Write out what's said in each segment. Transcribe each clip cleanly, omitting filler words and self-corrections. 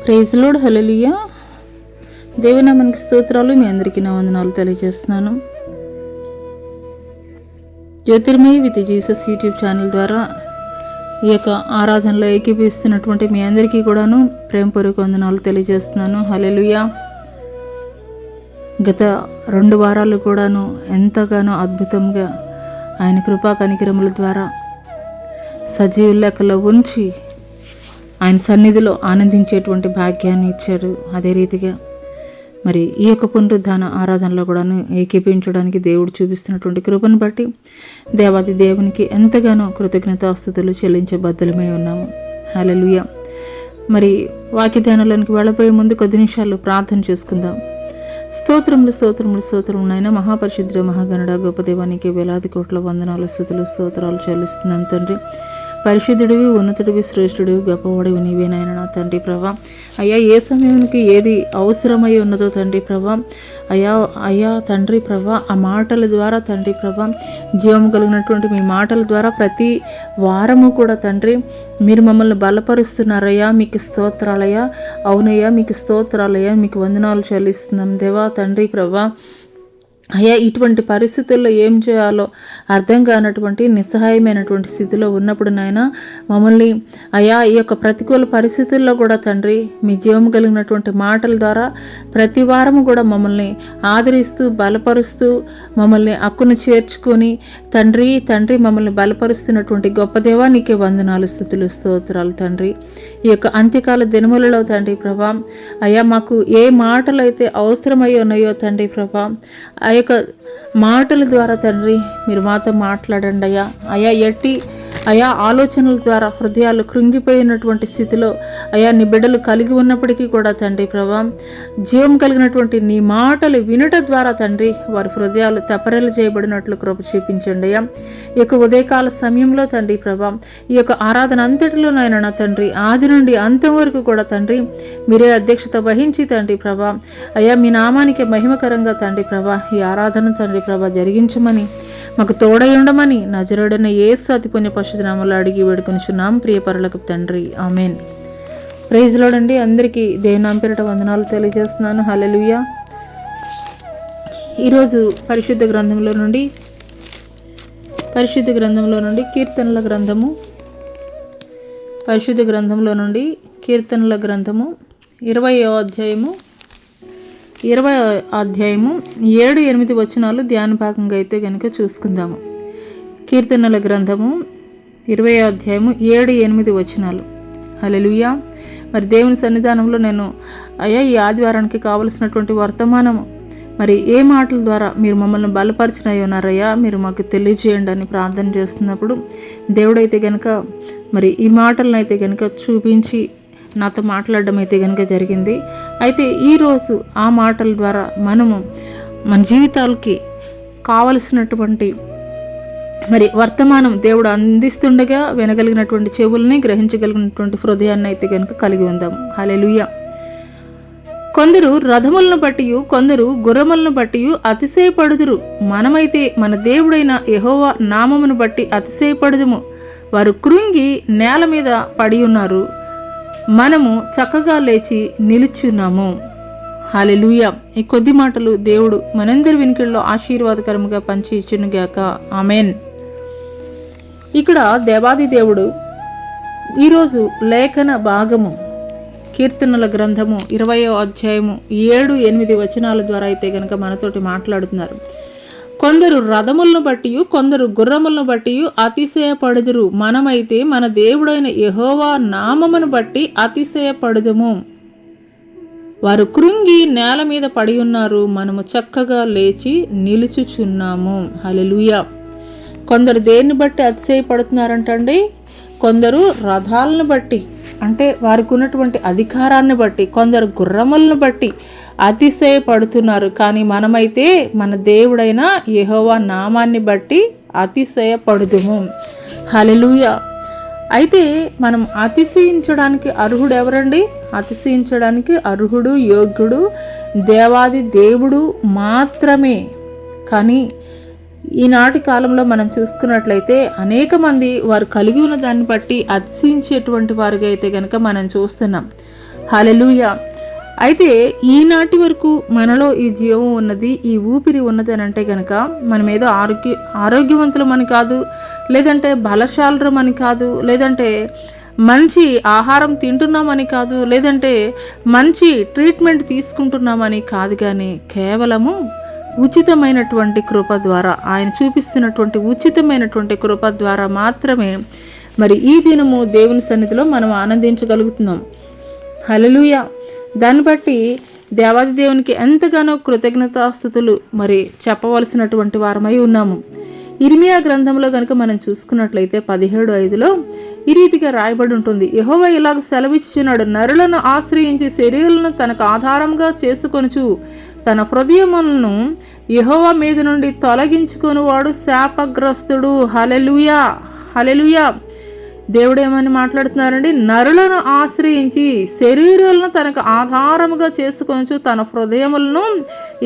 Praise lord, హల్లెలూయా. దేవునామానికి స్తోత్రాలు. మీ అందరికీ నా వందనాలు తెలియజేస్తున్నాను. Jyothirmayi with Jesus YouTube channel ద్వారా ఈ యొక్క ఆరాధనలో ఏకీపిస్తున్నటువంటి మీ అందరికీ కూడాను ప్రేమపూర్వక వందనాలు తెలియజేస్తున్నాను. హల్లెలూయా. గత 2 వారాలు కూడాను ఎంతగానో అద్భుతంగా ఆయన కృపా కనికరముల ద్వారా సజీవ లెక్కలో ఉంచి ఆయన సన్నిధిలో ఆనందించేటువంటి భాగ్యాన్ని ఇచ్చాడు. అదే రీతిగా మరి ఈ యొక్క పునరుద్ధాన ఆరాధనలో కూడాను ఏకీపించడానికి దేవుడు చూపిస్తున్నటువంటి కృపను బట్టి దేవాది దేవునికి ఎంతగానో కృతజ్ఞతాస్తుతులు చెల్లించే బద్దలమై ఉన్నాము. హల్లెలూయా. మరి వాక్య ధ్యానంలోనికి వెళ్ళబోయే ముందు కొద్ది నిమిషాలు ప్రార్థన చేసుకుందాం. స్తోత్రములు స్తోత్రములు స్తోత్రములు నాయన మహాపరిశుద్ర మహాగణుడ గొప్ప దేవానికి వేలాది కోట్ల వందనాలు స్తుతులు స్తోత్రాలు చెల్లిస్తున్నాం తండ్రి. పరిశుద్ధుడివి, ఉన్నతుడివి, శ్రేష్ఠుడివి, గొప్పవాడివి నీవే నాయన నా తండ్రి ప్రభా. అయ్యా, ఏ సమయానికి ఏది అవసరమై ఉన్నదో తండ్రి ప్రభా, అయ్యా తండ్రి ప్రభా, ఆ మాటల ద్వారా తండ్రి ప్రభా, జీవము కలిగినటువంటి మీ మాటల ద్వారా ప్రతి వారము కూడా తండ్రి మీరు మమ్మల్ని బలపరుస్తున్నారయ్యా. మీకు స్తోత్రాలయ్యా. అవునయ్యా, మీకు స్తోత్రాలయ్యా. మీకు వందనాలు చెల్లిస్తున్నాం దేవా తండ్రి ప్రభా. అయ్యా, ఇటువంటి పరిస్థితుల్లో ఏం చేయాలో అర్థం కానటువంటి నిస్సహాయమైనటువంటి స్థితిలో ఉన్నప్పుడు నాయన మమ్మల్ని అయ్యా ఈ యొక్క ప్రతికూల పరిస్థితుల్లో కూడా తండ్రి మీ జీవం కలిగినటువంటి మాటల ద్వారా ప్రతి వారము కూడా మమ్మల్ని ఆదరిస్తూ బలపరుస్తూ మమ్మల్ని అక్కును చేర్చుకొని తండ్రి మమ్మల్ని బలపరుస్తున్నటువంటి గొప్ప దేవా నీకే వందనాలు స్తుతులు స్తోత్రాలు తండ్రి. ఈ యొక్క అంత్యకాల దినములలో తండ్రి ప్రభా అయ్యా మాకు ఏ మాటలు అయితే అవసరమై ఉన్నాయో తండ్రి ప్రభా ఆ యొక్క మాటల ద్వారా తండ్రి మీరు మాతో మాట్లాడండి అయ్యా. అయా ఆలోచనల ద్వారా హృదయాలు కృంగిపోయినటువంటి స్థితిలో అయా నీ బిడ్డలు కలిగి ఉన్నప్పటికీ కూడా తండ్రి ప్రభా జీవం కలిగినటువంటి నీ మాటలు వినుట ద్వారా తండ్రి వారి హృదయాలు తెపరెలు చేయబడినట్లు కృప చూపించండి అయ్యా. ఈ యొక్క ఉదయకాల సమయంలో తండ్రి ప్రభా ఈ యొక్క ఆరాధన అంతటిలోనైనా నా తండ్రి ఆది నుండి అంతం వరకు కూడా తండ్రి మీరే అధ్యక్షత వహించి తండ్రి ప్రభా అయ్యా మీ నామానికి మహిమకరంగా తండ్రి ప్రభా ఈ ఆరాధన తండ్రి ప్రభా జరిగించమని మాకు తోడై ఉండమని నజరేయుడైన యేసు అతి పుణ్య పరిశుద్ధ నామములో అడిగి వేడుకొనుచున్నాం ప్రియ పరలోకపు తండ్రి, ఆమేన్. ప్రైజ్ లార్డ్ అండి. అందరికీ దేవుని నామమున పేరిట వందనాలు తెలియజేస్తున్నాను. హల్లెలూయా. ఈరోజు పరిశుద్ధ గ్రంథంలో నుండి కీర్తనల గ్రంథము 20వ అధ్యాయము 7-8 వచనాలు ధ్యాన భాగంగా అయితే కనుక చూసుకుందాము. కీర్తనల గ్రంథము 20వ అధ్యాయము 7-8 వచనాలు. హల్లెలూయా. మరి దేవుని సన్నిధానంలో నేను అయ్యా ఈ ఆదివారానికి కావలసినటువంటి వర్తమానము మరి ఏ మాటల ద్వారా మీరు మమ్మల్ని బలపరిచినై ఉన్నారయ్యా మీరు మాకు తెలియజేయండి అని ప్రార్థన చేస్తున్నప్పుడు దేవుడైతే కనుక మరి ఈ మాటలను అయితే కనుక చూపించి నాతో మాట్లాడడం అయితే కనుక జరిగింది. అయితే ఈరోజు ఆ మాటల ద్వారా మనము మన జీవితాలకి కావలసినటువంటి మరి వర్తమానం దేవుడు అందిస్తుండగా వినగలిగినటువంటి చెవుల్ని గ్రహించగలిగినటువంటి హృదయాన్ని అయితే కనుక కలిగి ఉందాం. హల్లెలూయా. కొందరు రథములను బట్టి కొందరు గుర్రములను బట్టి అతిశయపడుదురు. మనమైతే మన దేవుడైన యెహోవా నామమును బట్టి అతిశయపడుదుము. వారు కృంగి నేల మీద పడి ఉన్నారు, మనము చక్కగా లేచి నిలుచున్నాము. హల్లెలూయా. ఈ కొద్ది మాటలు దేవుడు మనందరి వినికిడిలో ఆశీర్వాదకరముగా పంచి ఇచ్చునుగాక. ఆమేన్. ఇక్కడ దేవాది దేవుడు ఈరోజు లేఖన భాగము కీర్తనల గ్రంథము 20వ అధ్యాయము 7-8 వచనాల ద్వారా అయితే కనుక మనతోటి మాట్లాడుతున్నారు. కొందరు రథములను బట్టి కొందరు గుర్రములను బట్టి అతిశయపడుదురు, మనమైతే మన దేవుడైన యెహోవా నామమును బట్టి అతిశయపడుదుము. వారు కృంగి నేల మీద పడి ఉన్నారు, మనము చక్కగా లేచి నిలుచుచున్నాము. హల్లెలూయా. కొందరు దేన్ని బట్టి అతిశయపడుతున్నారంటండి? కొందరు రథాలను బట్టి అంటే వారికి ఉన్నటువంటి అధికారాన్ని బట్టి, కొందరు గుర్రములను బట్టి అతిశయపడుతున్నారు. కానీ మనమైతే మన దేవుడైన యెహోవా నామాన్ని బట్టి అతిశయపడుదుము. హల్లెలూయా. అయితే మనం అతిశయించడానికి అర్హుడు ఎవరండి? అతిశయించడానికి అర్హుడు యోగ్యుడు దేవాది దేవుడు మాత్రమే. కానీ ఈనాటి కాలంలో మనం చూసుకున్నట్లయితే అనేక మంది వారు కలిగి ఉన్న దాన్ని బట్టి అతిశయించేటువంటి వారిగా అయితే కనుక మనం చూస్తున్నాం. హల్లెలూయా. అయితే ఈనాటి వరకు మనలో ఈ జీవం ఉన్నది, ఈ ఊపిరి ఉన్నది అని అంటే కనుక మనం ఏదో ఆరోగ్యవంతులమని కాదు, లేదంటే బలశాలరమని కాదు, లేదంటే మంచి ఆహారం తింటున్నామని కాదు, లేదంటే మంచి ట్రీట్మెంట్ తీసుకుంటున్నామని కాదు, కానీ కేవలము ఉచితమైనటువంటి కృప ద్వారా, ఆయన చూపిస్తున్నటువంటి ఉచితమైనటువంటి కృప ద్వారా మాత్రమే మరి ఈ దినము దేవుని సన్నిధిలో మనం ఆనందించగలుగుతున్నాం. హల్లెలూయా. దాన్ని బట్టి దేవాది దేవునికి ఎంతగానో కృతజ్ఞతాస్తుతులు మరి చెప్పవలసినటువంటి వారమై ఉన్నాము. ఇర్మియా గ్రంథంలో కనుక మనం చూసుకున్నట్లయితే 17:5 ఈ రీతిగా రాయబడి ఉంటుంది. యెహోవా ఇలాగ సెలవిచ్చుచున్నాడు, నరులను ఆశ్రయించి శరీరాలను తనకు ఆధారంగా చేసుకొనుచు తన హృదయములను యెహోవా మీద నుండి తొలగించుకొనివాడు శాపగ్రస్తుడు. హల్లెలూయా, హల్లెలూయా. దేవుడు ఏమని మాట్లాడుతున్నారండి? నరులను ఆశ్రయించి శరీరాలను తనకు ఆధారముగా చేసుకొనుచు తన హృదయములను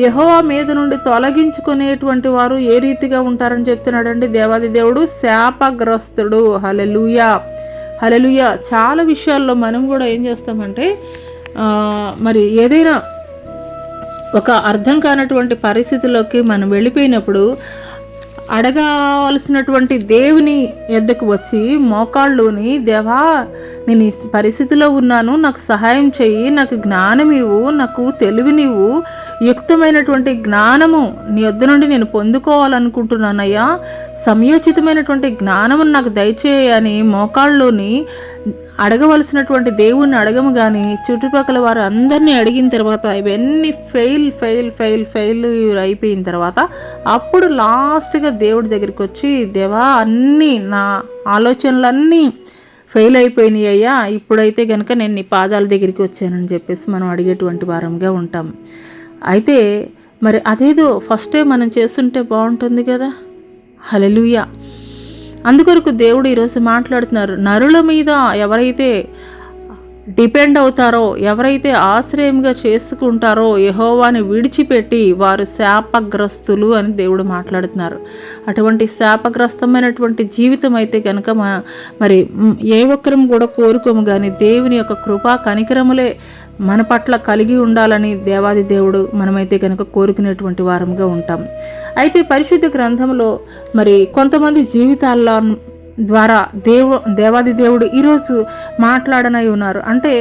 యెహోవా మీద నుండి తొలగించుకునేటువంటి వారు ఏ రీతిగా ఉంటారని చెప్తున్నాడండి దేవాది దేవుడు? శాపగ్రస్తుడు. హల్లెలూయా, హల్లెలూయా. చాలా విషయాల్లో మనం కూడా ఏం చేస్తామంటే మరి ఏదైనా ఒక అర్థం కానటువంటి పరిస్థితిలోకి మనం వెళ్ళిపోయినప్పుడు అడగవలసినటువంటి దేవుని యొద్దకు వచ్చి మోకాళ్ళుని, దేవా నేను ఈ పరిస్థితిలో ఉన్నాను, నాకు సహాయం చెయ్యి, నాకు జ్ఞానం ఇవ్వు, నాకు తెలివినివ్వు, యుక్తమైనటువంటి జ్ఞానము నీ యొద్ద నుండి నేను పొందుకోవాలనుకుంటున్నానయ్యా, సమయోచితమైనటువంటి జ్ఞానము నాకు దయచేయని మోకాళ్ళుని అడగవలసినటువంటి దేవుణ్ణి అడగము. కానీ చుట్టుపక్కల వారు అందరినీ అడిగిన తర్వాత ఇవన్నీ ఫెయిల్ అయిపోయిన తర్వాత అప్పుడు లాస్ట్గా దేవుడి దగ్గరికి వచ్చి, దేవా అన్నీ నా ఆలోచనలన్నీ ఫెయిల్ అయిపోయినాయి అయ్యా, ఇప్పుడైతే కనుక నేను నీ పాదాల దగ్గరికి వచ్చానని చెప్పేసి మనం అడిగేటువంటి వారంగా ఉంటాం. అయితే మరి అదేదో ఫస్టే మనం చేస్తుంటే బాగుంటుంది కదా. హల్లెలూయా. అందుకొరకు దేవుడు ఈరోజు మాట్లాడుతున్నారు, నరుల మీద ఎవరైతే డిపెండ్ అవుతారో, ఎవరైతే ఆశ్రయంగా చేసుకుంటారో యెహోవాని విడిచిపెట్టి వారు శాపగ్రస్తులు అని దేవుడు మాట్లాడుతున్నారు. అటువంటి శాపగ్రస్తమైనటువంటి జీవితం అయితే కనుక మరి ఏ ఒక్కరం కూడా కోరుకోము, కానీ దేవుని యొక్క కృపా కనికరములే మన పట్ల కలిగి ఉండాలని దేవాది దేవుడు మనమైతే కనుక కోరుకునేటువంటి వారంగా ఉంటాం. అయితే పరిశుద్ధ గ్రంథంలో మరి కొంతమంది జీవితాల్లో ద్వారా దేవాది దేవుడు ఈరోజు మాట్లాడనై ఉన్నారు. అంటే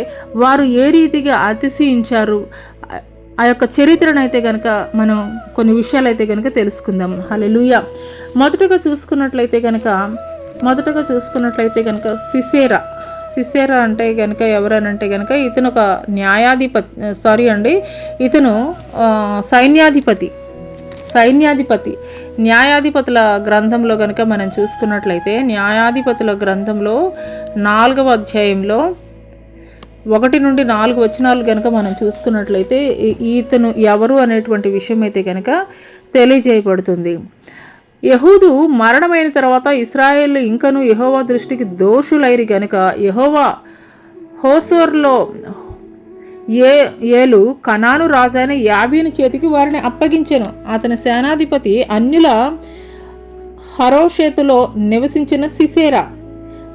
వారు ఏ రీతిగా అతిశయించారు, ఆ యొక్క చరిత్రను అయితే కనుక మనం కొన్ని విషయాలు అయితే కనుక తెలుసుకుందాం. హల్లెలూయా. మొదటగా చూసుకున్నట్లయితే కనుక సిసేరా అంటే కనుక ఎవరనంటే కనుక ఇతను ఒక ఇతను సైన్యాధిపతి. న్యాయాధిపతుల గ్రంథంలో కనుక మనం చూసుకున్నట్లయితే న్యాయాధిపతుల గ్రంథంలో 4వ అధ్యాయంలో 1 నుండి 4 వచనాలు కనుక మనం చూసుకున్నట్లయితే ఇతను ఎవరు అనేటువంటి విషయం అయితే కనుక తెలియజేయబడుతుంది. యెహూదు మరణమైన తర్వాత ఇశ్రాయేలు ఇంకను యెహోవా దృష్టికి దోషులైరి గనుక యెహోవా హోసోర్లో ఏలు కనాను రాజైన యాబీను చేతికి వారిని అప్పగించెను. అతని సేనాధిపతి అన్యుల హరోషేతులో నివసించిన సిసేరా.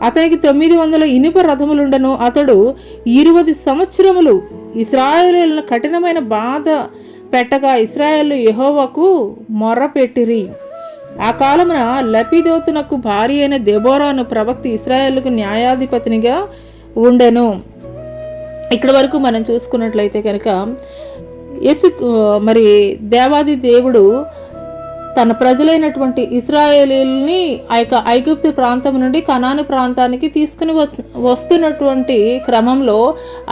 అతనికి 900 ఇనుప రథములుండను. అతడు 20 సంవత్సరములు ఇశ్రాయేలీయులను కఠినమైన బాధ పెట్టగా ఇశ్రాయేలు యెహోవాకు మొర్రపెట్టిరి. ఆ కాలమున లపిదోతునకు భార్య అయిన దెబోరాను ప్రవక్త ఇశ్రాయేలుకు న్యాయాధిపతినిగా ఉండెను. ఇక్కడ వరకు మనం చూసుకున్నట్లయితే కనుక మరి దేవాది దేవుడు తన ప్రజలైనటువంటి ఇశ్రాయేలీయుల్ని ఆ యొక్క ఐగుప్తు ప్రాంతం నుండి కనాను ప్రాంతానికి తీసుకుని వస్తున్నటువంటి క్రమంలో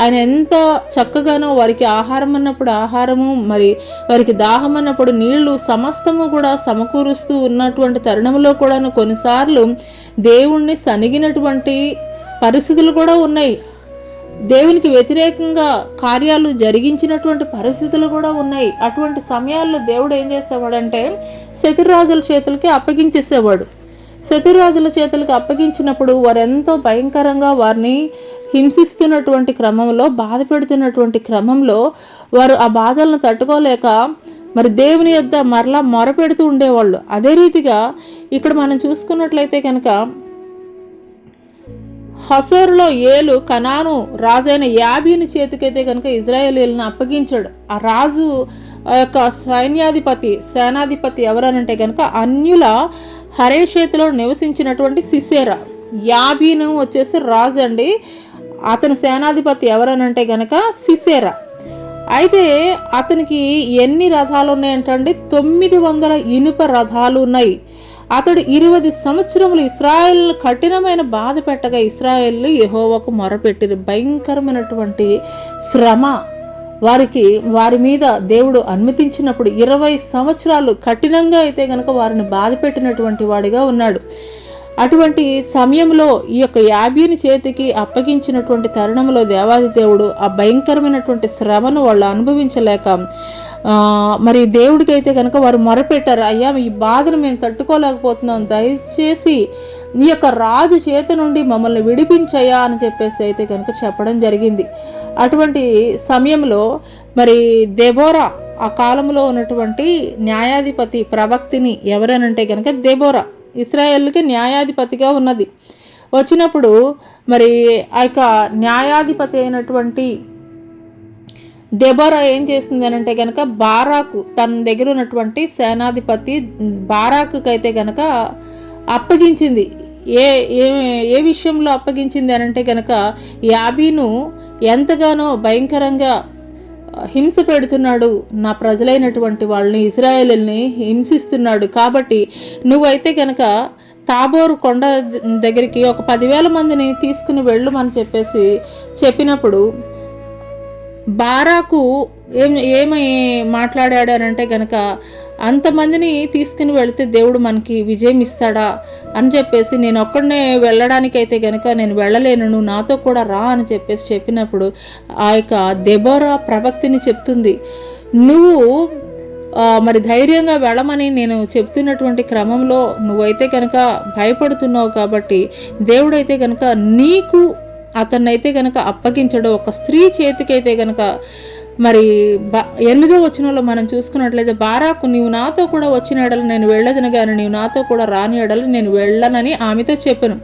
ఆయన ఎంత చక్కగానో వారికి ఆహారం అన్నప్పుడు ఆహారము, మరి వారికి దాహం అన్నప్పుడు నీళ్లు సమస్తము కూడా సమకూరుస్తూ ఉన్నటువంటి తరుణంలో కూడాను కొన్నిసార్లు దేవుణ్ణి సనిగినటువంటి పరిస్థితులు కూడా ఉన్నాయి. దేవునికి వ్యతిరేకంగా కార్యాలు జరిగించినటువంటి పరిస్థితులు కూడా ఉన్నాయి. అటువంటి సమయాల్లో దేవుడు ఏం చేసేవాడంటే శత్రురాజుల చేతులకి అప్పగించేసేవాడు. శత్రురాజుల చేతులకి అప్పగించినప్పుడు వారెంతో భయంకరంగా వారిని హింసిస్తున్నటువంటి క్రమంలో, బాధ పెడుతున్నటువంటి క్రమంలో వారు ఆ బాధలను తట్టుకోలేక మరి దేవుని యొద్ద మరలా మొరపెడుతూ ఉండేవాళ్ళు. అదే రీతిగా ఇక్కడ మనం చూసుకున్నట్లయితే కనుక హసోరులో ఏలు కనాను రాజైన యాబీని చేతికైతే కనుక ఇజ్రాయేలీలను అప్పగించాడు. ఆ రాజు యొక్క సేనాధిపతి ఎవరనంటే కనుక అన్యుల హరేషేతులో నివసించినటువంటి సిసేరా. యాబీను వచ్చేసి రాజు అండి, అతని సేనాధిపతి ఎవరనంటే గనక సిసేరా. అయితే అతనికి ఎన్ని రథాలు ఉన్నాయంటండి? 900 ఇనుప రథాలు ఉన్నాయి. అతడు 20 సంవత్సరములు ఇశ్రాయేల్ కఠినమైన బాధ పెట్టగా ఇశ్రాయేలు యెహోవాకు మొరపెట్టిరు. భయంకరమైనటువంటి శ్రమ వారి మీద దేవుడు అనుమతించినప్పుడు 20 సంవత్సరాలు కఠినంగా అయితే గనక వారిని బాధ పెట్టినటువంటి వాడిగా ఉన్నాడు. అటువంటి సమయంలో ఈ యొక్క యాబీని చేతికి అప్పగించినటువంటి తరుణంలో దేవాది దేవుడు ఆ భయంకరమైనటువంటి శ్రమను వాళ్ళు అనుభవించలేక మరి దేవుడికి అయితే కనుక వారు మొరపెట్టారు, అయ్యా ఈ బాధను మేము తట్టుకోలేకపోతున్నాం, దయచేసి ఈ యొక్క రాజు చేతి నుండి మమ్మల్ని విడిపించయ్యా అని చెప్పేసి అయితే కనుక చెప్పడం జరిగింది. అటువంటి సమయంలో మరి దెబోరా, ఆ కాలంలో ఉన్నటువంటి న్యాయాధిపతి ప్రవక్తిని ఎవరనంటే కనుక దెబోరా ఇశ్రాయేలుకి న్యాయాధిపతిగా ఉన్నది. వచ్చినప్పుడు మరి ఆ యొక్క న్యాయాధిపతి అయినటువంటి దెబోరా ఏం చేస్తుంది అని అంటే కనుక బారాకు, తన దగ్గర ఉన్నటువంటి సేనాధిపతి బారాకుకి అయితే కనుక అప్పగించింది. ఏ విషయంలో అప్పగించింది అని అంటే కనుక యాబీను ఎంతగానో భయంకరంగా హింస పెడుతున్నాడు, నా ప్రజలైనటువంటి వాళ్ళని ఇశ్రాయేలుని హింసిస్తున్నాడు, కాబట్టి నువ్వైతే కనుక తాబోరు కొండ దగ్గరికి ఒక 10,000 మందిని తీసుకుని వెళ్ళమని చెప్పేసి చెప్పినప్పుడు బారాకు ఏమై మాట్లాడాడు అని అంటే కనుక అంతమందిని తీసుకుని వెళితే దేవుడు మనకి విజయం ఇస్తాడా అని చెప్పేసి, నేను ఒక్కడనే వెళ్ళడానికైతే కనుక నేను వెళ్ళలేను, నువ్వు నాతో కూడా రా అని చెప్పేసి చెప్పినప్పుడు ఆ యొక్క దెబోరా ప్రవక్తిని చెప్తుంది, నువ్వు మరి ధైర్యంగా వెళ్ళమని నేను చెప్తున్నటువంటి క్రమంలో నువ్వైతే కనుక భయపడుతున్నావు, కాబట్టి దేవుడైతే కనుక నీకు అతన్నైతే కనుక అప్పగించడు. ఒక స్త్రీ చేతికైతే కనుక మరి 8వ వచనంలో మనం చూసుకున్నట్లయితే బారాకు, నీవు నాతో కూడా వచ్చిన ఎడలు నేను వెళ్ళదును గాని నీవు నాతో కూడా రాని ఎడలు నేను వెళ్ళనని ఆమెతో చెప్పాను.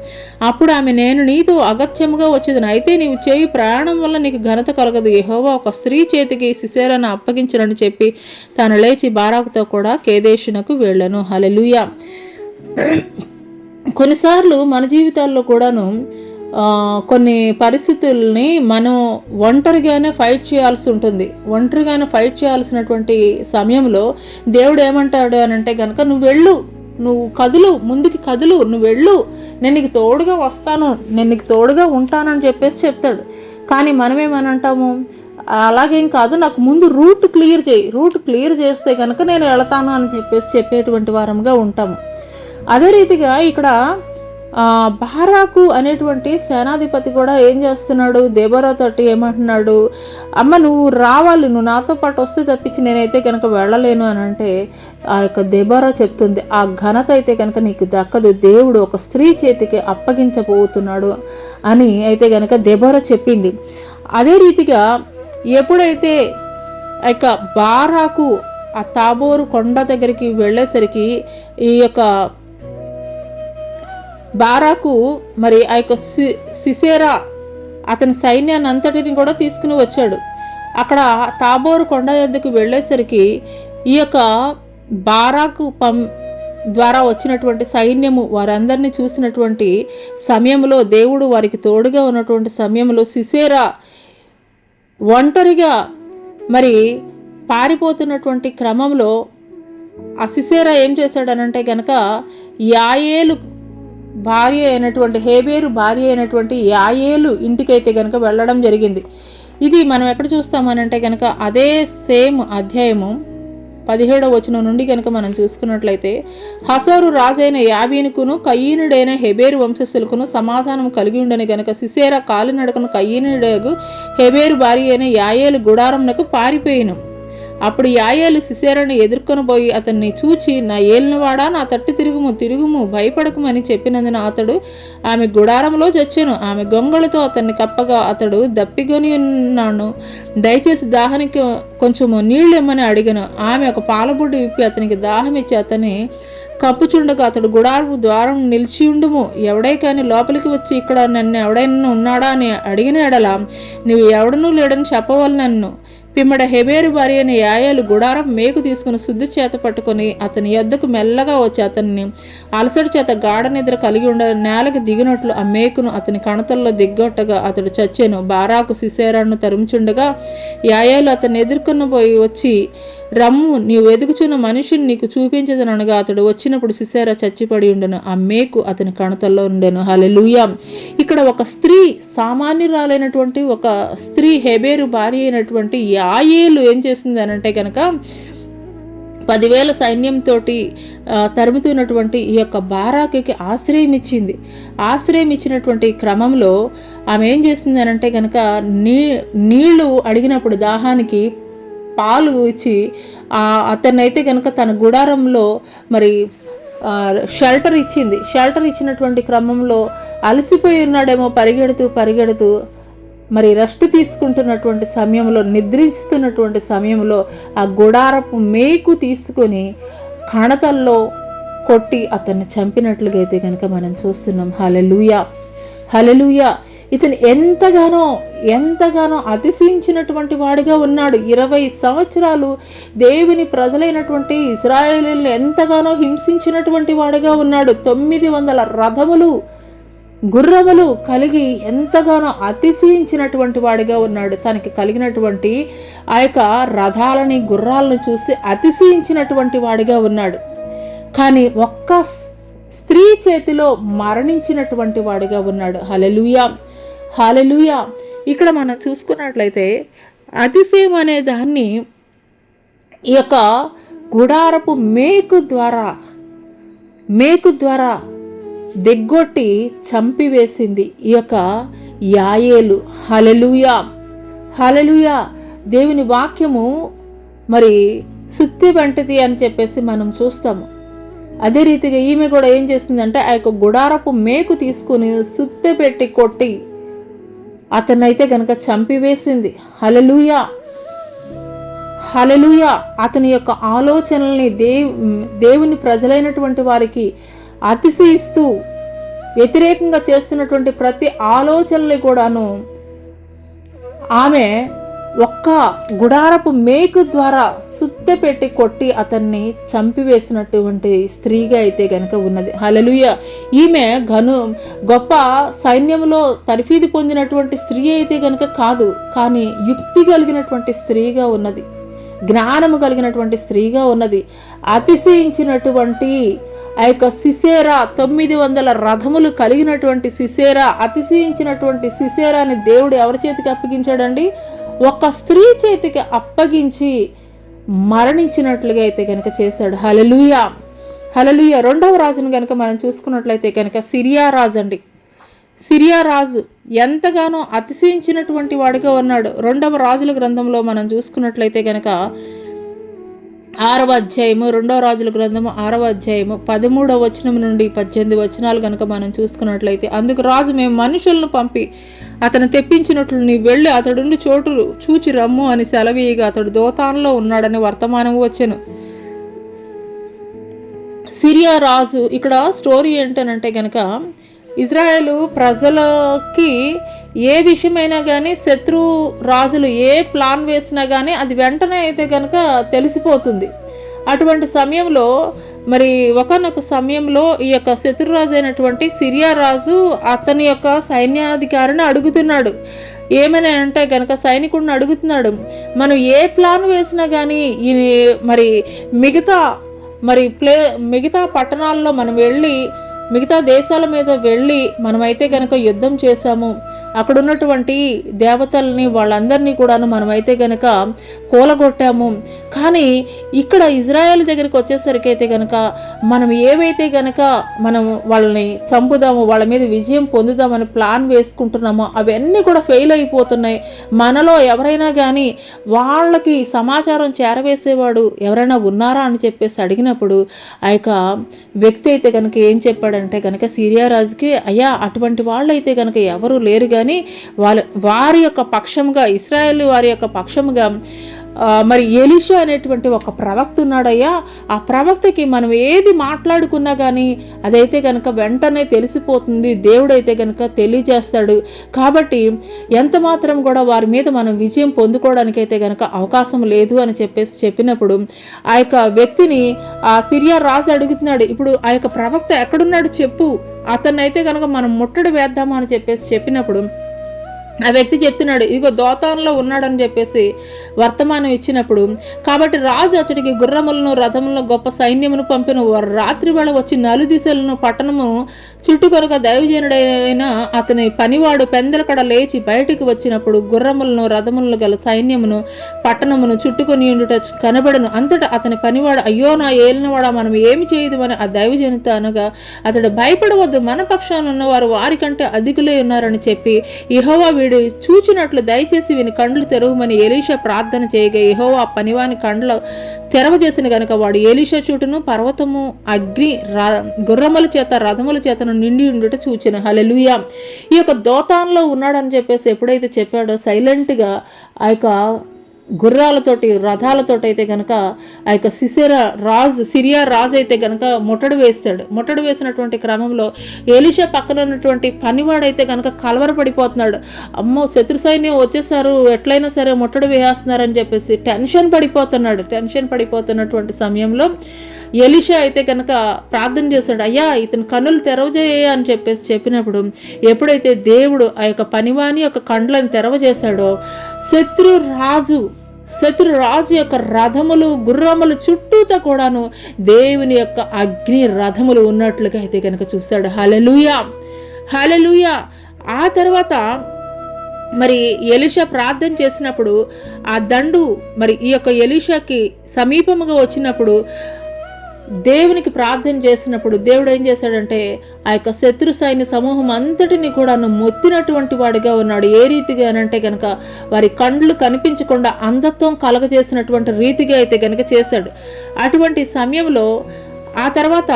అప్పుడు ఆమె, నేను నీతో అగత్యముగా వచ్చేదను, అయితే నీవు చేయి ప్రయాణం వల్ల నీకు ఘనత కలగదు, యెహోవా ఒక స్త్రీ చేతికి సిసేరాను అప్పగించనని చెప్పి తాను లేచి బారాకుతో కూడా కేదేశునకు వెళ్ళను. హల్లెలూయా. కొన్నిసార్లు మన జీవితాల్లో కూడాను కొన్ని పరిస్థితుల్ని మనం ఒంటరిగానే ఫైట్ చేయాల్సి ఉంటుంది. ఒంటరిగానే ఫైట్ చేయాల్సినటువంటి సమయంలో దేవుడు ఏమంటాడు అని అంటే కనుక, నువ్వు వెళ్ళు, నువ్వు కదులు, ముందుకి కదులు, నువ్వు వెళ్ళు, నేను నీకు తోడుగా వస్తాను, నేను నీకు తోడుగా ఉంటానని చెప్పేసి చెప్తాడు. కానీ మనమేమని అంటాము, అలాగేం కాదు, నాకు ముందు రూట్ క్లియర్ చేయి, రూట్ క్లియర్ చేస్తే కనుక నేను వెళతాను అని చెప్పేసి చెప్పేటువంటి వారంగా ఉంటాము. అదే రీతిగా ఇక్కడ బారాకు అనేటువంటి సేనాధిపతి కూడా ఏం చేస్తున్నాడు, దెబోరా తోటి ఏమంటున్నాడు, అమ్మ నువ్వు రావాలి, నువ్వు నాతో పాటు వస్తే తప్పించి నేనైతే కనుక వెళ్ళలేను అని అంటే ఆ యొక్క దెబోరా చెప్తుంది, ఆ ఘనత అయితే కనుక నీకు దక్కదు, దేవుడు ఒక స్త్రీ చేతికి అప్పగించబోతున్నాడు అని అయితే కనుక దెబోరా చెప్పింది. అదే రీతిగా ఎప్పుడైతే ఆ యొక్క బారాకు ఆ తాబోరు కొండ దగ్గరికి వెళ్ళేసరికి ఈ యొక్క బారాకు మరి ఆ యొక్క సిసేరా అతని సైన్యాన్ని అంతటిని కూడా తీసుకుని వచ్చాడు. అక్కడ తాబోరు కొండ దగ్గరికి వెళ్ళేసరికి ఈ యొక్క బారాకు ద్వారా వచ్చినటువంటి సైన్యము వారందరినీ చూసినటువంటి సమయంలో, దేవుడు వారికి తోడుగా ఉన్నటువంటి సమయంలో సిసేరా ఒంటరిగా మరి పారిపోతున్నటువంటి క్రమంలో ఆ సిసేరా ఏం చేశాడనంటే కనుక యాయేలు భార్య అయినటువంటి హేబేరు భార్య అయినటువంటి యాయేలు ఇంటికైతే కనుక వెళ్ళడం జరిగింది. ఇది మనం ఎక్కడ చూస్తామనంటే కనుక అదే సేమ్ అధ్యాయము 17వ వచనం నుండి కనుక మనం చూసుకున్నట్లయితే, హసోరు రాజైన యాబీనుకును కయీనుడైన హెబేరు వంశస్థులకును సమాధానం కలిగి ఉండని గనుక సిసేరా కాలినడకను కయీనుడగు హెబేరు భార్య అయిన యాయేలు గుడారంనకు పారిపోయిను. అప్పుడు యాయేలు సిసేరాను ఎదుర్కొని పోయి అతన్ని చూచి, నా ఏలినవాడా, నా తట్టు తిరుగుము, భయపడకమని చెప్పినందున అతడు ఆమె గుడారంలో చచ్చెను. ఆమె గొంగళితో అతన్ని కప్పగా అతడు దప్పికొని ఉన్నాను, దయచేసి దాహానికి కొంచెము నీళ్లు ఇమ్మని అడిగను. ఆమె ఒక పాలబుడ్డి విప్పి అతనికి దాహం ఇచ్చి అతని కప్పుచుండగా అతడు గుడారపు ద్వారం నిలిచి ఉండుము. ఎవడై కానీ లోపలికి వచ్చి ఇక్కడ నన్ను ఎవడైనా ఉన్నాడా అని అడిగిన ఎడల నువ్వు ఎవడనూ లేడని చెప్పవలనన్ను. పిమ్మడ హెబేరు భార్య అయిన యాయేలు గుడారం మేకు తీసుకుని శుద్ధి చేత పట్టుకొని అతని యొద్దకు మెల్లగా వచ్చి అతన్ని అలసడి చేత గాఢ నిద్ర కలిగి ఉండ నేలకు దిగినట్లు ఆ మేకును అతని కణతల్లో దిగ్గొట్టగా అతడు చచ్చెను. బారాకు సిసేరాను తరుముచుండగా యాయేలు అతన్ని ఎదుర్కొని పోయి వచ్చి, రమ్ము, నీవు వెదుకుచున్న మనిషిని నీకు చూపించదనగా అతడు వచ్చినప్పుడు సిసేరా చచ్చిపడి ఉండెను. ఆ మేకు అతని కణతల్లో ఉండెను. హల్లెలూయా. ఇక్కడ ఒక స్త్రీ, సామాన్యురాలైనటువంటి ఒక స్త్రీ, హెబేరు భార్య అయినటువంటి యాయేలు ఏం చేస్తుంది అని అంటే కనుక 10,000 సైన్యంతో తరుముతున్నటువంటి ఈ యొక్క బారాకుకి ఆశ్రయం ఇచ్చింది. ఆశ్రయం ఇచ్చినటువంటి క్రమంలో ఆమె ఏం చేస్తుంది అని అంటే కనుక నీళ్లు అడిగినప్పుడు దాహానికి పాలు ఇచ్చి అతన్నైతే కనుక తన గుడారంలో మరి షెల్టర్ ఇచ్చింది. షెల్టర్ ఇచ్చినటువంటి క్రమంలో అలసిపోయి ఉన్నాడేమో పరిగెడుతూ మరి రెస్ట్ తీసుకుంటున్నటువంటి సమయంలో, నిద్రిస్తున్నటువంటి సమయంలో ఆ గుడారపు మేకు తీసుకొని కణతల్లో కొట్టి అతన్ని చంపినట్లుగా అయితే కనుక మనం చూస్తున్నాం. హల్లెలూయా, హల్లెలూయా. ఇతను ఎంతగానో అతిశయించినటువంటి వాడిగా ఉన్నాడు. 20 సంవత్సరాలు దేవుని ప్రజలైనటువంటి ఇశ్రాయేలీయులను ఎంతగానో హింసించినటువంటి వాడిగా ఉన్నాడు. 900 రథములు, గుర్రములు కలిగి ఎంతగానో అతిశయించినటువంటి వాడిగా ఉన్నాడు. తనకి కలిగినటువంటి ఆ యొక్క రథాలని, గుర్రాలను చూసి అతిశయించినటువంటి వాడిగా ఉన్నాడు. కానీ ఒక్క స్త్రీ చేతిలో మరణించినటువంటి వాడిగా ఉన్నాడు. హల్లెలూయా, హల్లెలూయా. ఇక్కడ మనం చూసుకున్నట్లయితే అతిశయం అనే దాన్ని ఈ యొక్క గుడారపు మేకు ద్వారా దిగ్గొట్టి చంపివేసింది ఈ యొక్క యాయేలు. హల్లెలూయా, హల్లెలూయా. దేవుని వాక్యము మరి సుత్తి వంటిది అని చెప్పేసి మనం చూస్తాము. అదే రీతిగా ఈమె కూడా ఏం చేసిందంటే ఆ యొక్క గుడారపు మేకు తీసుకుని సుత్తె పెట్టి కొట్టి అతనైతే గనక చంపివేసింది. హల్లెలూయా, హల్లెలూయా. అతని యొక్క ఆలోచనల్ని దేవుని ప్రజలైనటువంటి వారికి అతిశయిస్తూ వ్యతిరేకంగా చేస్తున్నటువంటి ప్రతి ఆలోచనల్ని కూడాను ఆమె ఒక్క గుడారపు మేకు ద్వారా సుత్తె పెట్టి కొట్టి అతన్ని చంపివేసినటువంటి స్త్రీగా అయితే గనక ఉన్నది. హల్లెలూయా. ఈమె గొప్ప సైన్యంలో తర్ఫీదు పొందినటువంటి స్త్రీ అయితే గనక కాదు, కానీ యుక్తి కలిగినటువంటి స్త్రీగా ఉన్నది, జ్ఞానము కలిగినటువంటి స్త్రీగా ఉన్నది. అతిశయించినటువంటి ఆ యొక్క సిసేరా, 900 రథములు కలిగినటువంటి సిసేరా, అతిశయించినటువంటి సిసేరాని దేవుడు ఎవరి చేతికి అప్పగించాడండి? ఒక స్త్రీ చేతికి అప్పగించి మరణించినట్లుగా అయితే కనుక చేశాడు. హల్లెలూయా, హల్లెలూయా. 2వ రాజును కనుక మనం చూసుకున్నట్లయితే కనుక సిరియా రాజు అండి. సిరియా రాజు ఎంతగానో అతిశయించినటువంటి వాడిగా ఉన్నాడు. 2వ రాజుల గ్రంథంలో మనం చూసుకున్నట్లయితే కనుక 6వ అధ్యాయము, 2వ రాజుల గ్రంథము 6వ అధ్యాయము 13వ వచనం నుండి 18 వచనాలు కనుక మనం చూసుకున్నట్లయితే, అందుకు రాజు, మేము మనుషులను పంపి అతను తెప్పించినట్లు నీవు వెళ్ళి అతడుండి చోటు చూచి రమ్ము అని సెలవీయగా అతడు దోతాన్లో ఉన్నాడని వర్తమానము వచ్చెను. సిరియా రాజు ఇక్కడ స్టోరీ ఏంటనంటే కనుక ఇజ్రాయేలు ప్రజలకి ఏ విషయమైనా కానీ శత్రు రాజులు ఏ ప్లాన్ వేసినా కానీ అది వెంటనే అయితే కనుక తెలిసిపోతుంది. అటువంటి సమయంలో మరి ఒకనొక సమయంలో ఈ యొక్క శత్రురాజు అయినటువంటి సిరియా రాజు అతని యొక్క సైన్యాధికారిని అడుగుతున్నాడు. ఏమని అంటే కనుక సైనికుడిని అడుగుతున్నాడు, మనం ఏ ప్లాన్ వేసినా కానీ ఈ మరి మిగతా పట్టణాల్లో మనం వెళ్ళి మిగతా దేశాల మీద వెళ్ళి మనమైతే కనుక యుద్ధం చేశాము, అక్కడ ఉన్నటువంటి దేవతల్ని వాళ్ళందరినీ కూడాను మనమైతే కనుక కూలగొట్టాము. కానీ ఇక్కడ ఇజ్రాయెల్ దగ్గరికి వచ్చేసరికి అయితే కనుక మనం ఏవైతే కనుక మనం వాళ్ళని చంపుదాము, వాళ్ళ మీద విజయం పొందుదామని ప్లాన్ వేసుకుంటున్నామో అవన్నీ కూడా ఫెయిల్ అయిపోతున్నాయి. మనలో ఎవరైనా కానీ వాళ్ళకి సమాచారం చేరవేసేవాడు ఎవరైనా ఉన్నారా అని చెప్పేసి అడిగినప్పుడు ఆ యొక్క వ్యక్తి అయితే కనుక ఏం చెప్పాడంటే కనుక సిరియా రాజుకి, అయ్యా అటువంటి వాళ్ళు అయితే కనుక ఎవరు లేరు, కానీ వారి యొక్క పక్షముగా, ఇశ్రాయేలు వారి యొక్క పక్షముగా మరి ఎలీషా అనేటువంటి ఒక ప్రవక్త ఉన్నాడయ్యా, ఆ ప్రవక్తకి మనం ఏది మాట్లాడుకున్నా కానీ అదైతే కనుక వెంటనే తెలిసిపోతుంది, దేవుడైతే కనుక తెలియజేస్తాడు. కాబట్టి ఎంత మాత్రం కూడా వారి మీద మనం విజయం పొందుకోవడానికైతే కనుక అవకాశం లేదు అని చెప్పినప్పుడు ఆ యొక్క వ్యక్తిని ఆ సిరియా రాజు అడుగుతున్నాడు, ఇప్పుడు ఆ యొక్క ప్రవక్త ఎక్కడున్నాడు చెప్పు, అతన్నైతే కనుక మనం ముట్టడి వేద్దామా అని చెప్పినప్పుడు ఆ వ్యక్తి చెప్తున్నాడు, ఇగో దోతాన్లో ఉన్నాడని చెప్పేసి వర్తమానం ఇచ్చినప్పుడు, కాబట్టి రాజు అతడికి గుర్రములను రథములను గొప్ప సైన్యమును పంపిన రాత్రి వేళ వచ్చి నలుదిశలను పట్టణము చుట్టుకొనక దైవజనుడైన అతని పనివాడు పెందలకడ లేచి బయటికి వచ్చినప్పుడు గుర్రములను రథములను గల సైన్యమును పట్టణమును చుట్టుకొని ఉండుట కనబడను. అంతటా అతని పనివాడు, అయ్యో నా ఏలినవాడా, మనం ఏమి చేయదు అని ఆ దైవజనుత అనగా, అతడు భయపడవద్దు, మన పక్షాన ఉన్నవారు వారికంటే అధికులే ఉన్నారని చెప్పి, యెహోవా వీడు చూచినట్లు దయచేసి వీని కండ్లు తెరవమని ఎలీషా ప్రార్థన చేయగా యెహోవా పనివాని కండ్లు తెరవజేసిన గనుక వాడు ఎలీషా చుట్టూను పర్వతము అగ్ని గుర్రముల చేత రథముల చేతను నిండి ఉండుట చూచిన. హల్లెలూయా. ఈ యొక్క దోతాన్లో ఉన్నాడని చెప్పేసి ఎప్పుడైతే చెప్పాడో సైలెంట్గా ఆ యొక్క గుర్రాలతోటి రథాలతోటి అయితే కనుక ఆ యొక్క సిరియా రాజు అయితే కనుక ముట్టడి వేస్తాడు. ముట్టడి వేసినటువంటి క్రమంలో ఎలీషా పక్కన ఉన్నటువంటి పనివాడైతే కనుక కలవరపడిపోతున్నాడు. అమ్మో, శత్రు సైన్యం వచ్చేసారు, ఎట్లయినా సరే ముట్టడి వేస్తున్నారని చెప్పేసి టెన్షన్ పడిపోతున్నటువంటి సమయంలో ఎలీషా అయితే కనుక ప్రార్థన చేశాడు, అయ్యా ఇతని కన్నులు తెరవజేయ అని చెప్పినప్పుడు ఎప్పుడైతే దేవుడు ఆ యొక్క పనివాని యొక్క కండ్లను తెరవజేశాడో శత్రు రాజు యొక్క రథములు గుర్రములు చుట్టూతో కూడాను దేవుని యొక్క అగ్ని రథములు ఉన్నట్లుగా అయితే కనుక చూశాడు. హల్లెలూయా, హల్లెలూయా. ఆ తర్వాత మరి ఎలీషా ప్రార్థన చేసినప్పుడు ఆ దండు మరి ఈ యొక్క ఎలీషాకి సమీపముగా వచ్చినప్పుడు దేవునికి ప్రార్థన చేసినప్పుడు దేవుడు ఏం చేశాడంటే ఆ యొక్క శత్రు సైన్య సమూహం అంతటిని కూడా మొత్తినటువంటి వాడిగా ఉన్నాడు. ఏ రీతిగా అనంటే కనుక వారి కండ్లు కనిపించకుండా అంధత్వం కలగజేసినటువంటి రీతిగా అయితే కనుక చేశాడు. అటువంటి సమయంలో ఆ తర్వాత